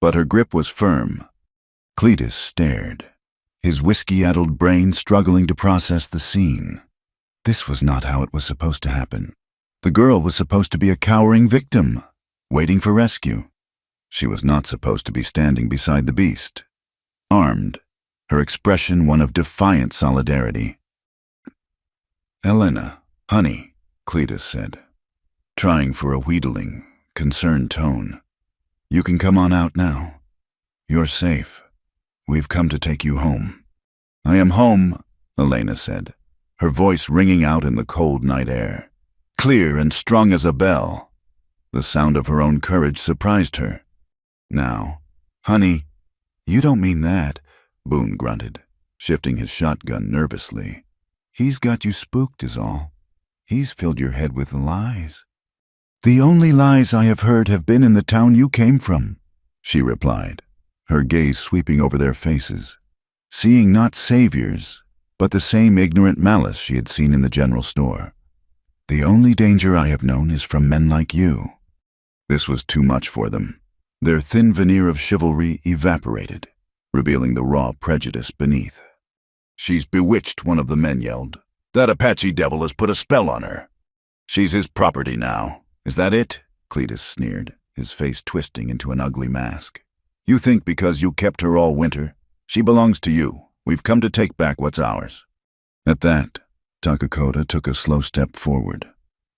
but her grip was firm. Cletus stared, his whiskey-addled brain struggling to process the scene. This was not how it was supposed to happen. The girl was supposed to be a cowering victim, waiting for rescue. She was not supposed to be standing beside the beast, armed, her expression one of defiant solidarity. "Elena, honey," Cletus said, trying for a wheedling, concerned tone. "You can come on out now. You're safe. We've come to take you home." "I am home," Elena said, her voice ringing out in the cold night air, clear and strong as a bell. The sound of her own courage surprised her. "Now, honey, you don't mean that," Boone grunted, shifting his shotgun nervously. "He's got you spooked is all. He's filled your head with lies." "The only lies I have heard have been in the town you came from," she replied, her gaze sweeping over their faces, seeing not saviors, but the same ignorant malice she had seen in the general store. "The only danger I have known is from men like you." This was too much for them. Their thin veneer of chivalry evaporated, revealing the raw prejudice beneath. "She's bewitched," one of the men yelled. "That Apache devil has put a spell on her. She's his property now. Is that it?" Cletus sneered, his face twisting into an ugly mask. "You think because you kept her all winter? She belongs to you. We've come to take back what's ours." At that, Takakota took a slow step forward.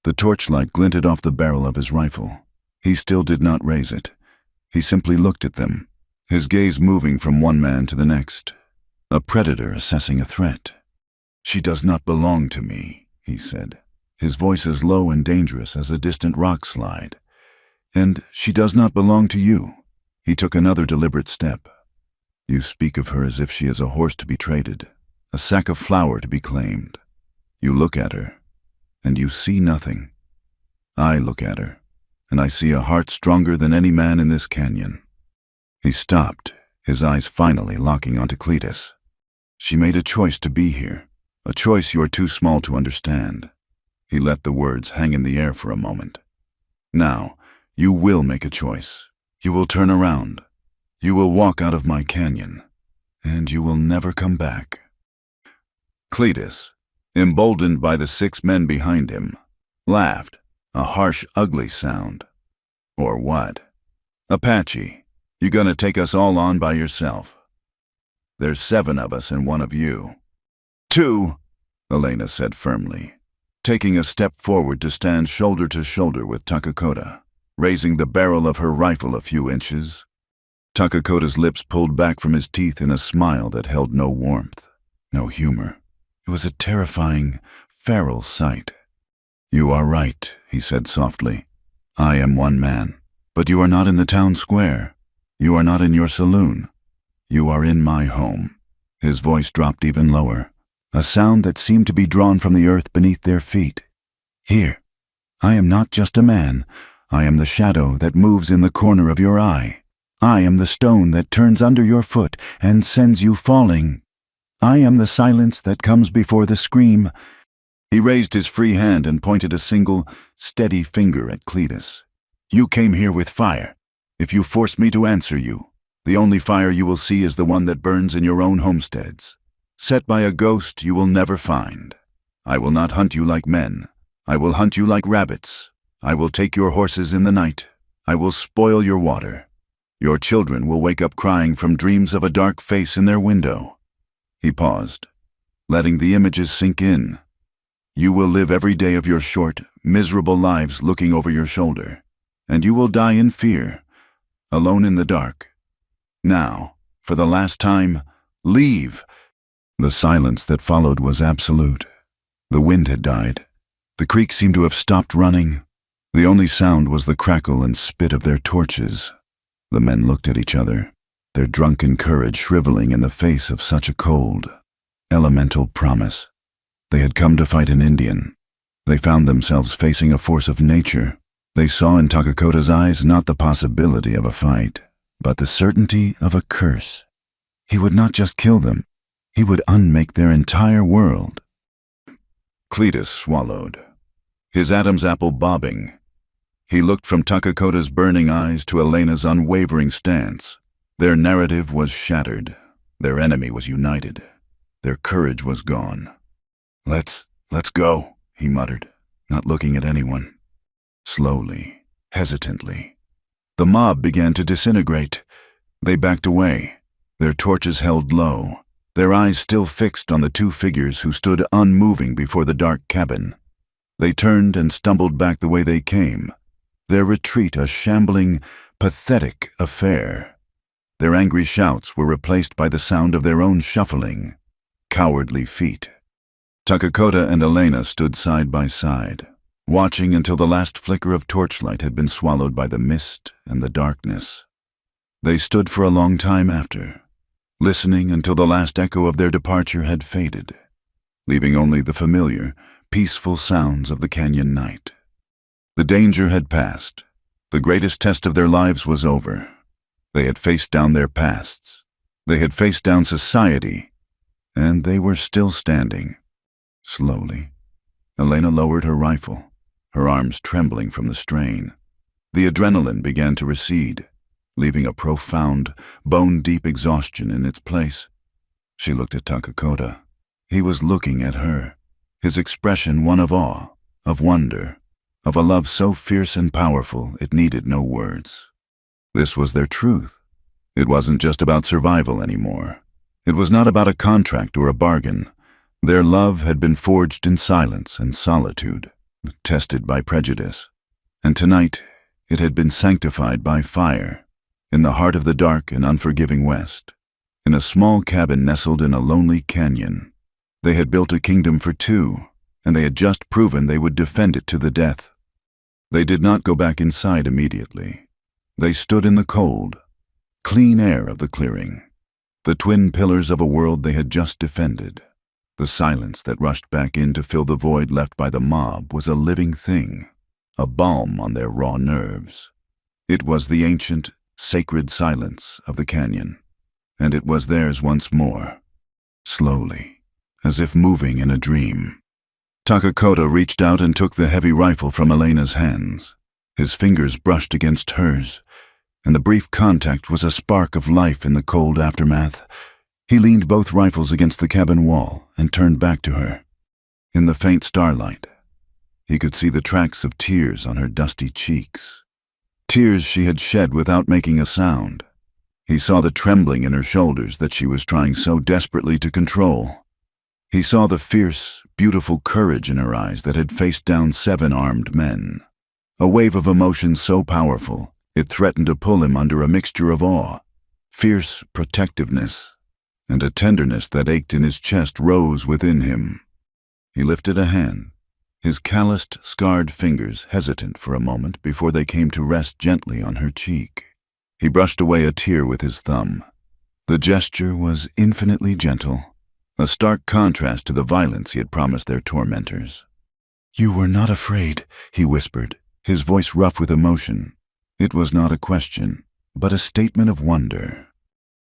The torchlight glinted off the barrel of his rifle. He still did not raise it. He simply looked at them, his gaze moving from one man to the next, a predator assessing a threat. "She does not belong to me," he said, his voice as low and dangerous as a distant rock slide. "And she does not belong to you." He took another deliberate step. "You speak of her as if she is a horse to be traded, a sack of flour to be claimed. You look at her, and you see nothing. I look at her, and I see a heart stronger than any man in this canyon." He stopped, his eyes finally locking onto Cletus. "She made a choice to be here, a choice you are too small to understand." He let the words hang in the air for a moment. "Now, You will make a choice. You will turn around. You will walk out of my canyon, and you will never come back." Cletus, emboldened by the 6 men behind him, laughed, a harsh, ugly sound. "Or what? Apache, you gonna take us all on by yourself? There's 7 of us and 1 of you." "2," Elena said firmly, taking a step forward to stand shoulder to shoulder with Takakota, raising the barrel of her rifle a few inches. Takakota's lips pulled back from his teeth in a smile that held no warmth, no humor. It was a terrifying, feral sight. "You are right," he said softly. "I am 1 man. But you are not in the town square. You are not in your saloon. You are in my home." His voice dropped even lower, a sound that seemed to be drawn from the earth beneath their feet. "Here, I am not just a man. I am the shadow that moves in the corner of your eye. I am the stone that turns under your foot and sends you falling. I am the silence that comes before the scream." He raised his free hand and pointed a single, steady finger at Cletus. "You came here with fire. If you force me to answer you, the only fire you will see is the one that burns in your own homesteads. Set by a ghost you will never find. I will not hunt you like men. I will hunt you like rabbits. I will take your horses in the night. I will spoil your water. Your children will wake up crying from dreams of a dark face in their window." He paused, letting the images sink in. "You will live every day of your short, miserable lives looking over your shoulder, and you will die in fear, alone in the dark. Now, for the last time, leave." The silence that followed was absolute. The wind had died. The creek seemed to have stopped running. The only sound was the crackle and spit of their torches. The men looked at each other, their drunken courage shriveling in the face of such a cold, elemental promise. They had come to fight an Indian. They found themselves facing a force of nature. They saw in Takakota's eyes not the possibility of a fight, but the certainty of a curse. He would not just kill them, he would unmake their entire world. Cletus swallowed, his Adam's apple bobbing. He looked from Takakota's burning eyes to Elena's unwavering stance. Their narrative was shattered. Their enemy was united. Their courage was gone. Let's go," he muttered, not looking at anyone. Slowly, hesitantly, the mob began to disintegrate. They backed away, their torches held low, their eyes still fixed on the 2 figures who stood unmoving before the dark cabin. They turned and stumbled back the way they came, their retreat a shambling, pathetic affair. Their angry shouts were replaced by the sound of their own shuffling, cowardly feet. Takakota and Elena stood side by side, watching until the last flicker of torchlight had been swallowed by the mist and the darkness. They stood for a long time after, listening until the last echo of their departure had faded, leaving only the familiar, peaceful sounds of the canyon night. The danger had passed. The greatest test of their lives was over. They had faced down their pasts. They had faced down society, and they were still standing. Slowly, Elena lowered her rifle, her arms trembling from the strain. The adrenaline began to recede, leaving a profound, bone-deep exhaustion in its place. She looked at Takakota. He was looking at her, his expression one of awe, of wonder, of a love so fierce and powerful it needed no words. This was their truth. It wasn't just about survival anymore. It was not about a contract or a bargain. Their love had been forged in silence and solitude, tested by prejudice. And tonight, it had been sanctified by fire, in the heart of the dark and unforgiving West, in a small cabin nestled in a lonely canyon. They had built a kingdom for 2, and they had just proven they would defend it to the death. They did not go back inside immediately. They stood in the cold, clean air of the clearing, the twin pillars of a world they had just defended. The silence that rushed back in to fill the void left by the mob was a living thing, a balm on their raw nerves. It was the ancient, sacred silence of the canyon, and it was theirs once more, slowly, as if moving in a dream. Takakota reached out and took the heavy rifle from Elena's hands. His fingers brushed against hers, and the brief contact was a spark of life in the cold aftermath. He leaned both rifles against the cabin wall and turned back to her. In the faint starlight, he could see the tracks of tears on her dusty cheeks. Tears she had shed without making a sound. He saw the trembling in her shoulders that she was trying so desperately to control. He saw the fierce, beautiful courage in her eyes that had faced down 7 armed men. A wave of emotion so powerful, it threatened to pull him under a mixture of awe, fierce protectiveness, and a tenderness that ached in his chest rose within him. He lifted a hand, his calloused, scarred fingers hesitant for a moment before they came to rest gently on her cheek. He brushed away a tear with his thumb. The gesture was infinitely gentle, a stark contrast to the violence he had promised their tormentors. "You were not afraid," he whispered, his voice rough with emotion. It was not a question, but a statement of wonder.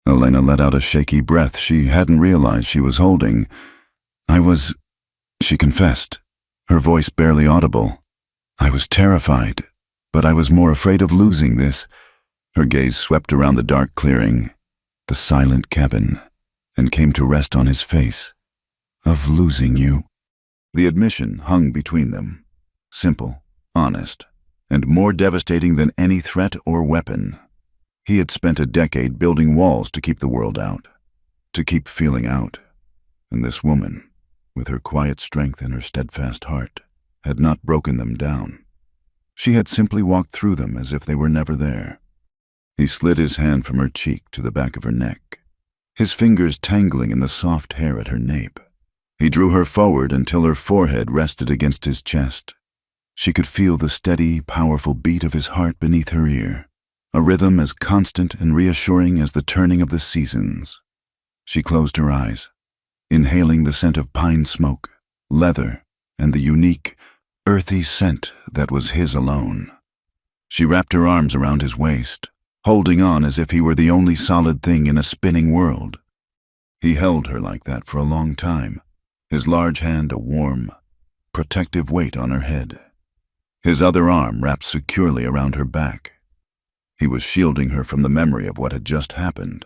Elena let out a shaky breath she hadn't realized she was holding. She confessed, her voice barely audible. "I was terrified, but I was more afraid of losing this." Her gaze swept around the dark clearing, the silent cabin, and came to rest on his face. "Of losing you." The admission hung between them, simple, honest, and more devastating than any threat or weapon. He had spent a decade building walls to keep the world out, to keep feeling out, and this woman, with her quiet strength and her steadfast heart, had not broken them down. She had simply walked through them as if they were never there. He slid his hand from her cheek to the back of her neck, his fingers tangling in the soft hair at her nape. He drew her forward until her forehead rested against his chest. She could feel the steady, powerful beat of his heart beneath her ear, a rhythm as constant and reassuring as the turning of the seasons. She closed her eyes, inhaling the scent of pine smoke, leather, and the unique, earthy scent that was his alone. She wrapped her arms around his waist, holding on as if he were the only solid thing in a spinning world. He held her like that for a long time, his large hand a warm, protective weight on her head, his other arm wrapped securely around her back. He was shielding her from the memory of what had just happened,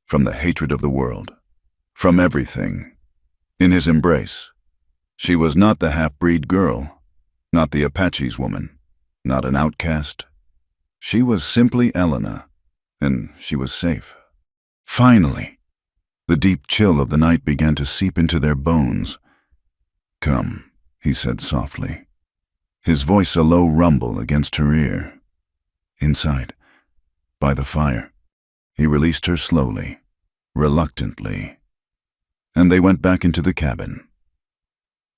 from the hatred of the world, from everything. In his embrace, she was not the half-breed girl, not the Apache's woman, not an outcast. She was simply Elena, and she was safe. Finally, the deep chill of the night began to seep into their bones. "Come," he said softly, his voice a low rumble against her ear. Inside, by the fire, he released her slowly, reluctantly, and they went back into the cabin.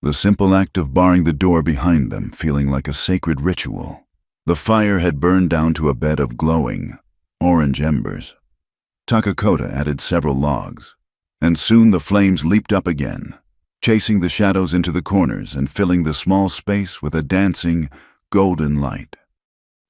The simple act of barring the door behind them feeling like a sacred ritual. The fire had burned down to a bed of glowing, orange embers. Takakota added several logs, and soon the flames leaped up again, chasing the shadows into the corners and filling the small space with a dancing, golden light.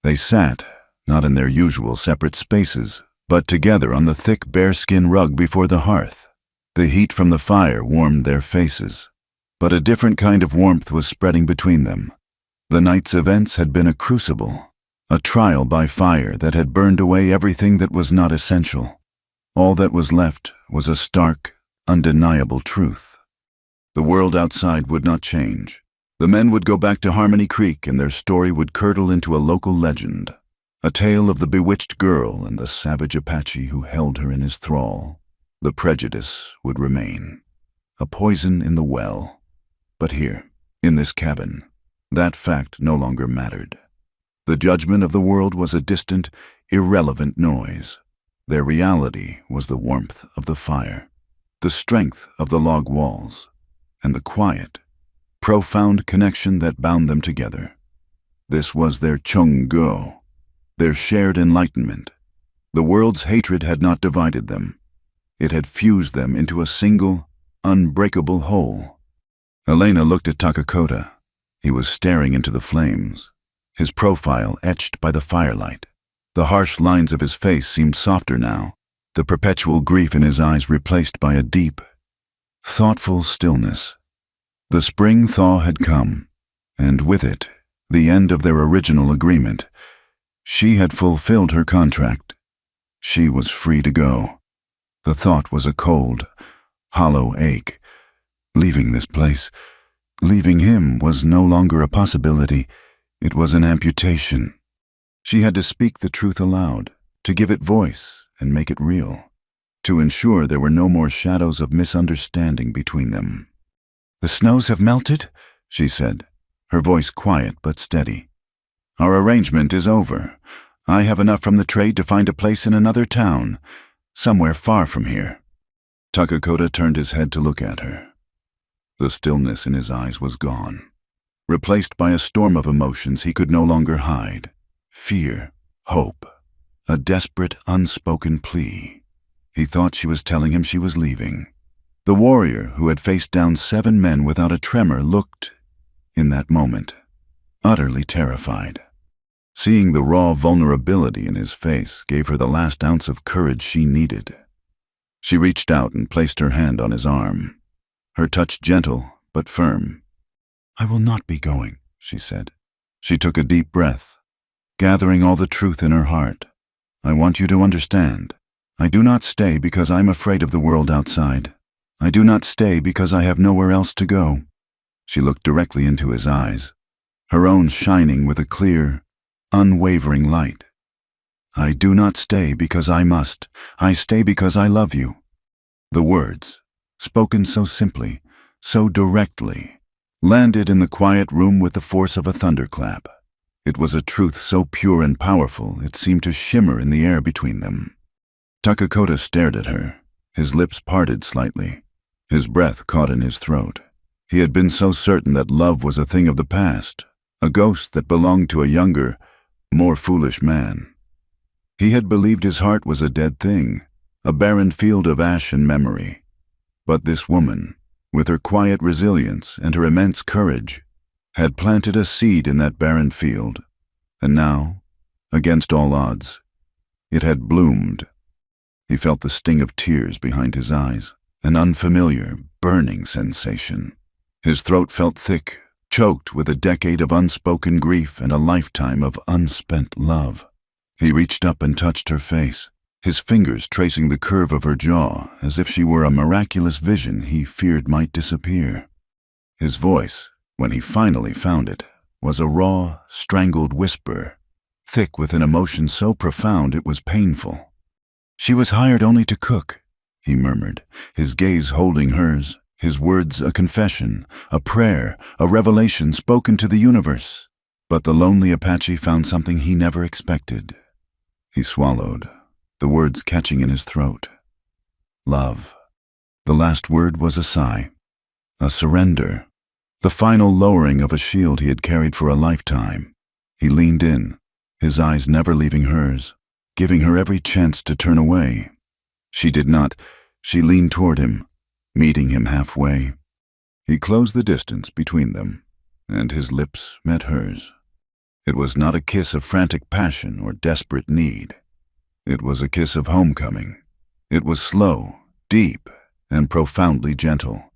They sat, not in their usual separate spaces, but together on the thick bearskin rug before the hearth. The heat from the fire warmed their faces, but a different kind of warmth was spreading between them. The night's events had been a crucible, a trial by fire that had burned away everything that was not essential. All that was left was a stark, undeniable truth. The world outside would not change. The men would go back to Harmony Creek and their story would curdle into a local legend, a tale of the bewitched girl and the savage Apache who held her in his thrall. The prejudice would remain, a poison in the well. But here, in this cabin, that fact no longer mattered. The judgment of the world was a distant, irrelevant noise. Their reality was the warmth of the fire, the strength of the log walls, and the quiet, profound connection that bound them together. This was their Chung-go, their shared enlightenment. The world's hatred had not divided them. It had fused them into a single, unbreakable whole. Elena looked at Takakota. He was staring into the flames, his profile etched by the firelight. The harsh lines of his face seemed softer now, the perpetual grief in his eyes replaced by a deep, thoughtful stillness. The spring thaw had come, and with it, the end of their original agreement. She had fulfilled her contract. She was free to go. The thought was a cold, hollow ache. Leaving this place, leaving him, was no longer a possibility. It was an amputation. She had to speak the truth aloud, to give it voice and make it real, to ensure there were no more shadows of misunderstanding between them. "The snows have melted," she said, her voice quiet but steady. "Our arrangement is over. I have enough from the trade to find a place in another town, somewhere far from here." Takakota turned his head to look at her. The stillness in his eyes was gone, replaced by a storm of emotions he could no longer hide. Fear, hope, a desperate, unspoken plea. He thought she was telling him she was leaving. The warrior who had faced down 7 men without a tremor looked, in that moment, utterly terrified. Seeing the raw vulnerability in his face gave her the last ounce of courage she needed. She reached out and placed her hand on his arm, her touch gentle but firm. "I will not be going," she said. She took a deep breath, gathering all the truth in her heart. "I want you to understand. I do not stay because I'm afraid of the world outside. I do not stay because I have nowhere else to go." She looked directly into his eyes, her own shining with a clear, unwavering light. "I do not stay because I must. I stay because I love you." The words, spoken so simply, so directly, landed in the quiet room with the force of a thunderclap. It was a truth so pure and powerful it seemed to shimmer in the air between them. Takakota stared at her, his lips parted slightly, his breath caught in his throat. He had been so certain that love was a thing of the past, a ghost that belonged to a younger, more foolish man. He had believed his heart was a dead thing, a barren field of ash and memory. But this woman, with her quiet resilience and her immense courage, had planted a seed in that barren field, and now, against all odds, it had bloomed. He felt the sting of tears behind his eyes, an unfamiliar, burning sensation. His throat felt thick, choked with a decade of unspoken grief and a lifetime of unspent love. He reached up and touched her face, his fingers tracing the curve of her jaw as if she were a miraculous vision he feared might disappear. His voice, when he finally found it, was a raw, strangled whisper, thick with an emotion so profound it was painful. "She was hired only to cook," he murmured, his gaze holding hers, his words a confession, a prayer, a revelation spoken to the universe. But the lonely Apache found something he never expected. He swallowed, the words catching in his throat. Love. The last word was a sigh, a surrender, the final lowering of a shield he had carried for a lifetime. He leaned in, his eyes never leaving hers, giving her every chance to turn away. She did not. She leaned toward him, meeting him halfway. He closed the distance between them, and his lips met hers. It was not a kiss of frantic passion or desperate need. It was a kiss of homecoming. It was slow, deep, and profoundly gentle.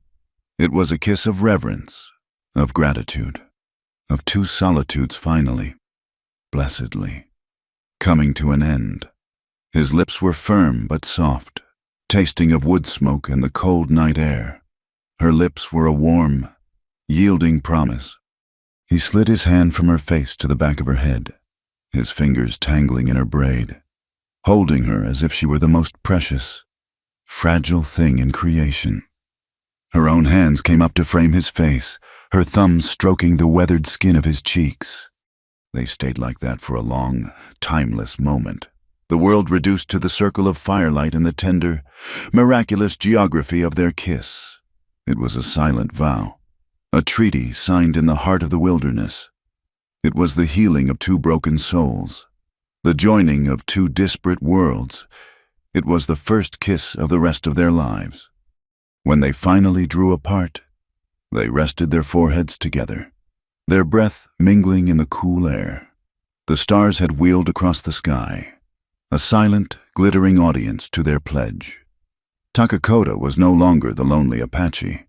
It was a kiss of reverence, of gratitude, of 2 solitudes finally, blessedly, coming to an end. His lips were firm but soft, tasting of wood smoke and the cold night air. Her lips were a warm, yielding promise. He slid his hand from her face to the back of her head, his fingers tangling in her braid, holding her as if she were the most precious, fragile thing in creation. Her own hands came up to frame his face, her thumbs stroking the weathered skin of his cheeks. They stayed like that for a long, timeless moment, the world reduced to the circle of firelight and the tender, miraculous geography of their kiss. It was a silent vow, a treaty signed in the heart of the wilderness. It was the healing of 2 broken souls, the joining of 2 disparate worlds. It was the first kiss of the rest of their lives. When they finally drew apart, they rested their foreheads together, their breath mingling in the cool air. The stars had wheeled across the sky, a silent, glittering audience to their pledge. Takakota was no longer the lonely Apache.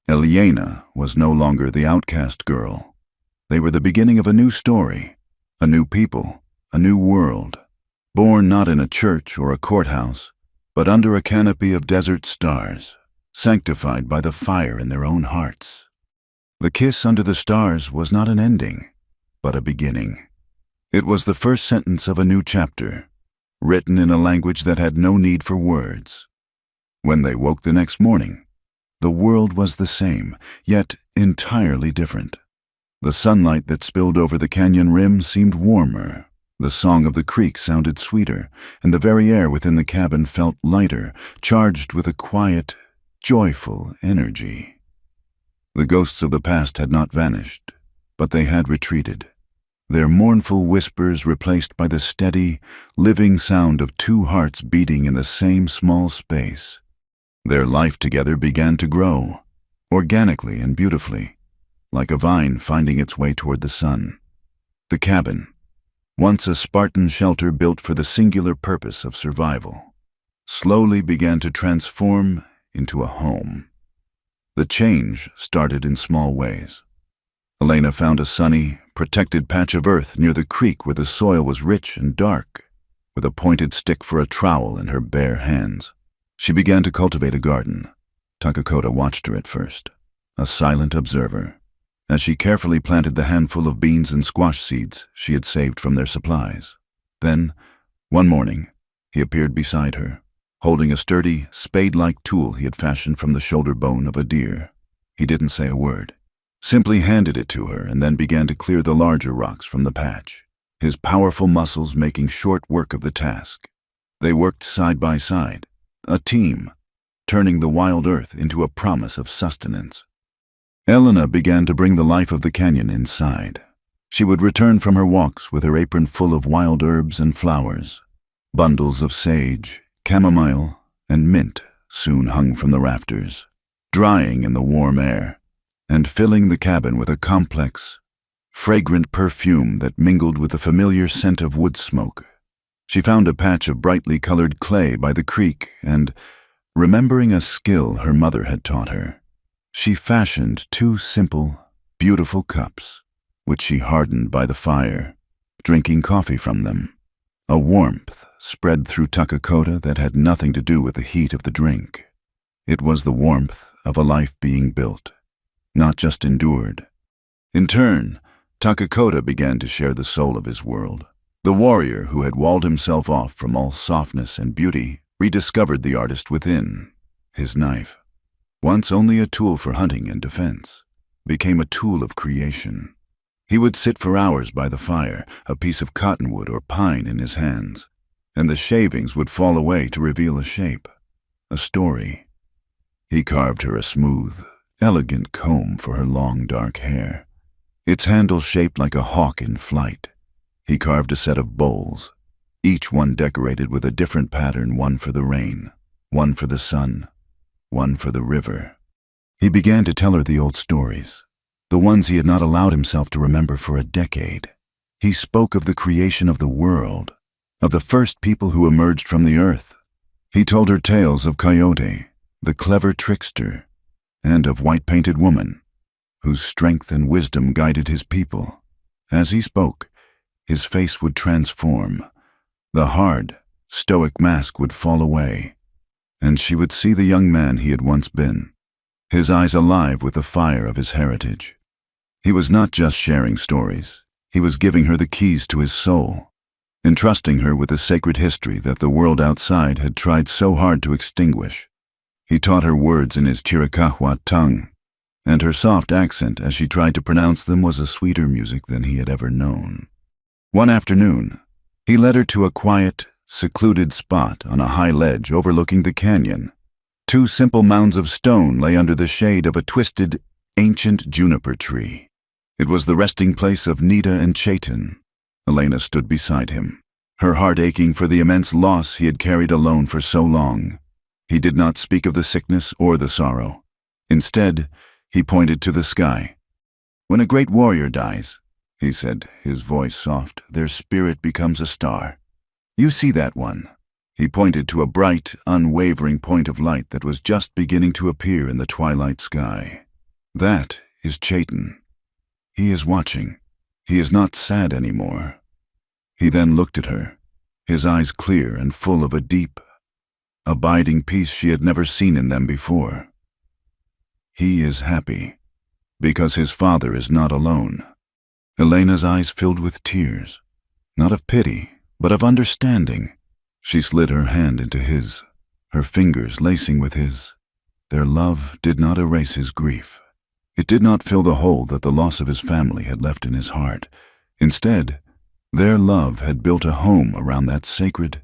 Eliana was no longer the outcast girl. They were the beginning of a new story, a new people, a new world, born not in a church or a courthouse, but under a canopy of desert stars, sanctified by the fire in their own hearts. The kiss under the stars was not an ending, but a beginning. It was the first sentence of a new chapter, written in a language that had no need for words. When they woke the next morning, the world was the same, yet entirely different. The sunlight that spilled over the canyon rim seemed warmer. The song of the creek sounded sweeter, and the very air within the cabin felt lighter, charged with a quiet, joyful energy. The ghosts of the past had not vanished, but they had retreated, their mournful whispers replaced by the steady, living sound of two hearts beating in the same small space. Their life together began to grow, organically and beautifully, like a vine finding its way toward the sun. The cabin, once a Spartan shelter built for the singular purpose of survival, slowly began to transform into a home. The change started in small ways. Elena found a sunny, protected patch of earth near the creek where the soil was rich and dark, with a pointed stick for a trowel in her bare hands. She began to cultivate a garden. Takakota watched her at first, a silent observer, as she carefully planted the handful of beans and squash seeds she had saved from their supplies. Then, one morning, he appeared beside her, holding a sturdy, spade-like tool he had fashioned from the shoulder bone of a deer. He didn't say a word, simply handed it to her and then began to clear the larger rocks from the patch, his powerful muscles making short work of the task. They worked side by side, a team, turning the wild earth into a promise of sustenance. Elena began to bring the life of the canyon inside. She would return from her walks with her apron full of wild herbs and flowers. Bundles of sage, chamomile, and mint soon hung from the rafters, drying in the warm air, and filling the cabin with a complex, fragrant perfume that mingled with the familiar scent of wood smoke. She found a patch of brightly colored clay by the creek and, remembering a skill her mother had taught her, she fashioned two simple, beautiful cups, which she hardened by the fire, drinking coffee from them. A warmth spread through Takakota that had nothing to do with the heat of the drink. It was the warmth of a life being built, not just endured. In turn, Takakota began to share the soul of his world. The warrior who had walled himself off from all softness and beauty rediscovered the artist within. His knife, once only a tool for hunting and defense, became a tool of creation. He would sit for hours by the fire, a piece of cottonwood or pine in his hands, and the shavings would fall away to reveal a shape, a story. He carved her a smooth, elegant comb for her long dark hair, its handle shaped like a hawk in flight. He carved a set of bowls, each one decorated with a different pattern, one for the rain, one for the sun, one for the river. He began to tell her the old stories, the ones he had not allowed himself to remember for a decade. He spoke of the creation of the world, of the first people who emerged from the earth. He told her tales of Coyote, the clever trickster, and of White-Painted Woman, whose strength and wisdom guided his people. As he spoke, his face would transform. The hard, stoic mask would fall away, and she would see the young man he had once been, his eyes alive with the fire of his heritage. He was not just sharing stories. He was giving her the keys to his soul, entrusting her with a sacred history that the world outside had tried so hard to extinguish. He taught her words in his Chiricahua tongue, and her soft accent as she tried to pronounce them was a sweeter music than he had ever known. One afternoon, he led her to a quiet, secluded spot on a high ledge overlooking the canyon. Two simple mounds of stone lay under the shade of a twisted, ancient juniper tree. It was the resting place of Nita and Chaitan. Elena stood beside him, her heart aching for the immense loss he had carried alone for so long. He did not speak of the sickness or the sorrow. Instead, he pointed to the sky. "When a great warrior dies," he said, his voice soft, "their spirit becomes a star. You see that one?" He pointed to a bright, unwavering point of light that was just beginning to appear in the twilight sky. "That is Chaitan. He is watching. He is not sad anymore. He then looked at her, his eyes clear and full of a deep, abiding peace she had never seen in them before. He is happy, because his father is not alone. Elena's eyes filled with tears, not of pity, but of understanding. She slid her hand into his, her fingers lacing with his. Their love did not erase his grief. It did not fill the hole that the loss of his family had left in his heart. Instead, their love had built a home around that sacred,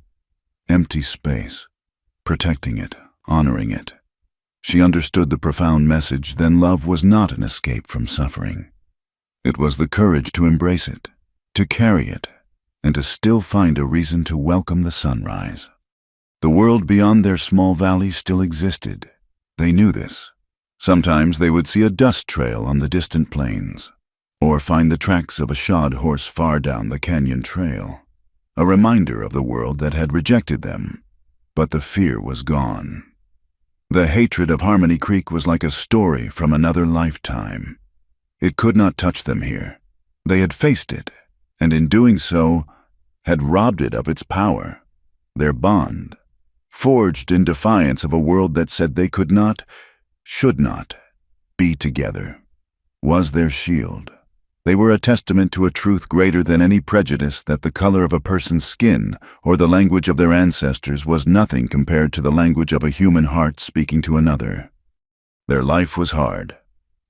empty space, protecting it, honoring it. She understood the profound message. Then love was not an escape from suffering. It was the courage to embrace it, to carry it, and to still find a reason to welcome the sunrise. The world beyond their small valley still existed. They knew this. Sometimes they would see a dust trail on the distant plains, or find the tracks of a shod horse far down the canyon trail, a reminder of the world that had rejected them. But the fear was gone. The hatred of Harmony Creek was like a story from another lifetime. It could not touch them here. They had faced it, and in doing so, had robbed it of its power. Their bond, forged in defiance of a world that said they could not, should not, be together, was their shield. They were a testament to a truth greater than any prejudice, that the color of a person's skin or the language of their ancestors was nothing compared to the language of a human heart speaking to another. Their life was hard.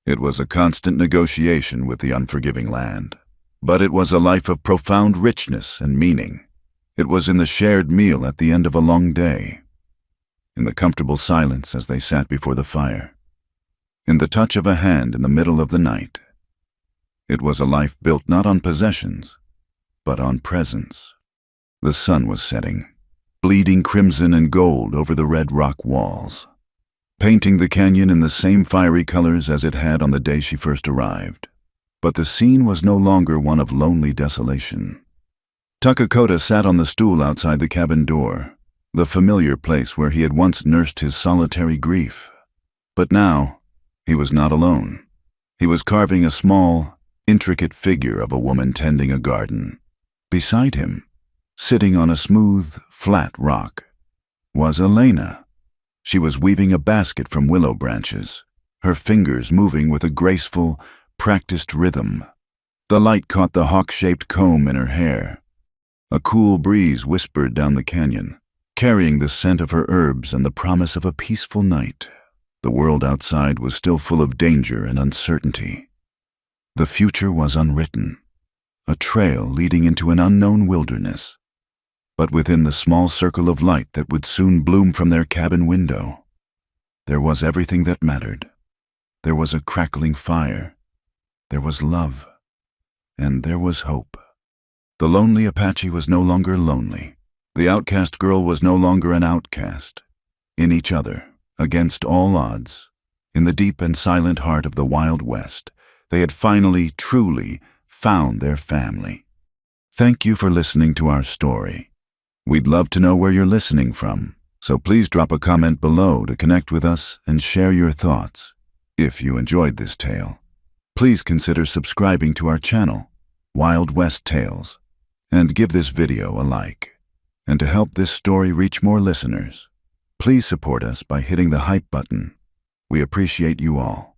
It was a constant negotiation with the unforgiving land. But it was a life of profound richness and meaning. It was in the shared meal at the end of a long day, in the comfortable silence as they sat before the fire, in the touch of a hand in the middle of the night. It was a life built not on possessions, but on presence. The sun was setting, bleeding crimson and gold over the red rock walls, painting the canyon in the same fiery colors as it had on the day she first arrived. But the scene was no longer one of lonely desolation. Takakota sat on the stool outside the cabin door, the familiar place where he had once nursed his solitary grief. But now, he was not alone. He was carving a small, intricate figure of a woman tending a garden. Beside him, sitting on a smooth, flat rock, was Elena. She was weaving a basket from willow branches, her fingers moving with a graceful, practiced rhythm. The light caught the hawk-shaped comb in her hair. A cool breeze whispered down the canyon, carrying the scent of her herbs and the promise of a peaceful night. The world outside was still full of danger and uncertainty. The future was unwritten, a trail leading into an unknown wilderness. But within the small circle of light that would soon bloom from their cabin window, there was everything that mattered. There was a crackling fire. There was love, and there was hope. The lonely Apache was no longer lonely. The outcast girl was no longer an outcast. In each other, against all odds, in the deep and silent heart of the Wild West, they had finally, truly found their family. Thank you for listening to our story. We'd love to know where you're listening from, so please drop a comment below to connect with us and share your thoughts. If you enjoyed this tale, please consider subscribing to our channel, Wild West Tales, and give this video a like. And to help this story reach more listeners, please support us by hitting the hype button. We appreciate you all.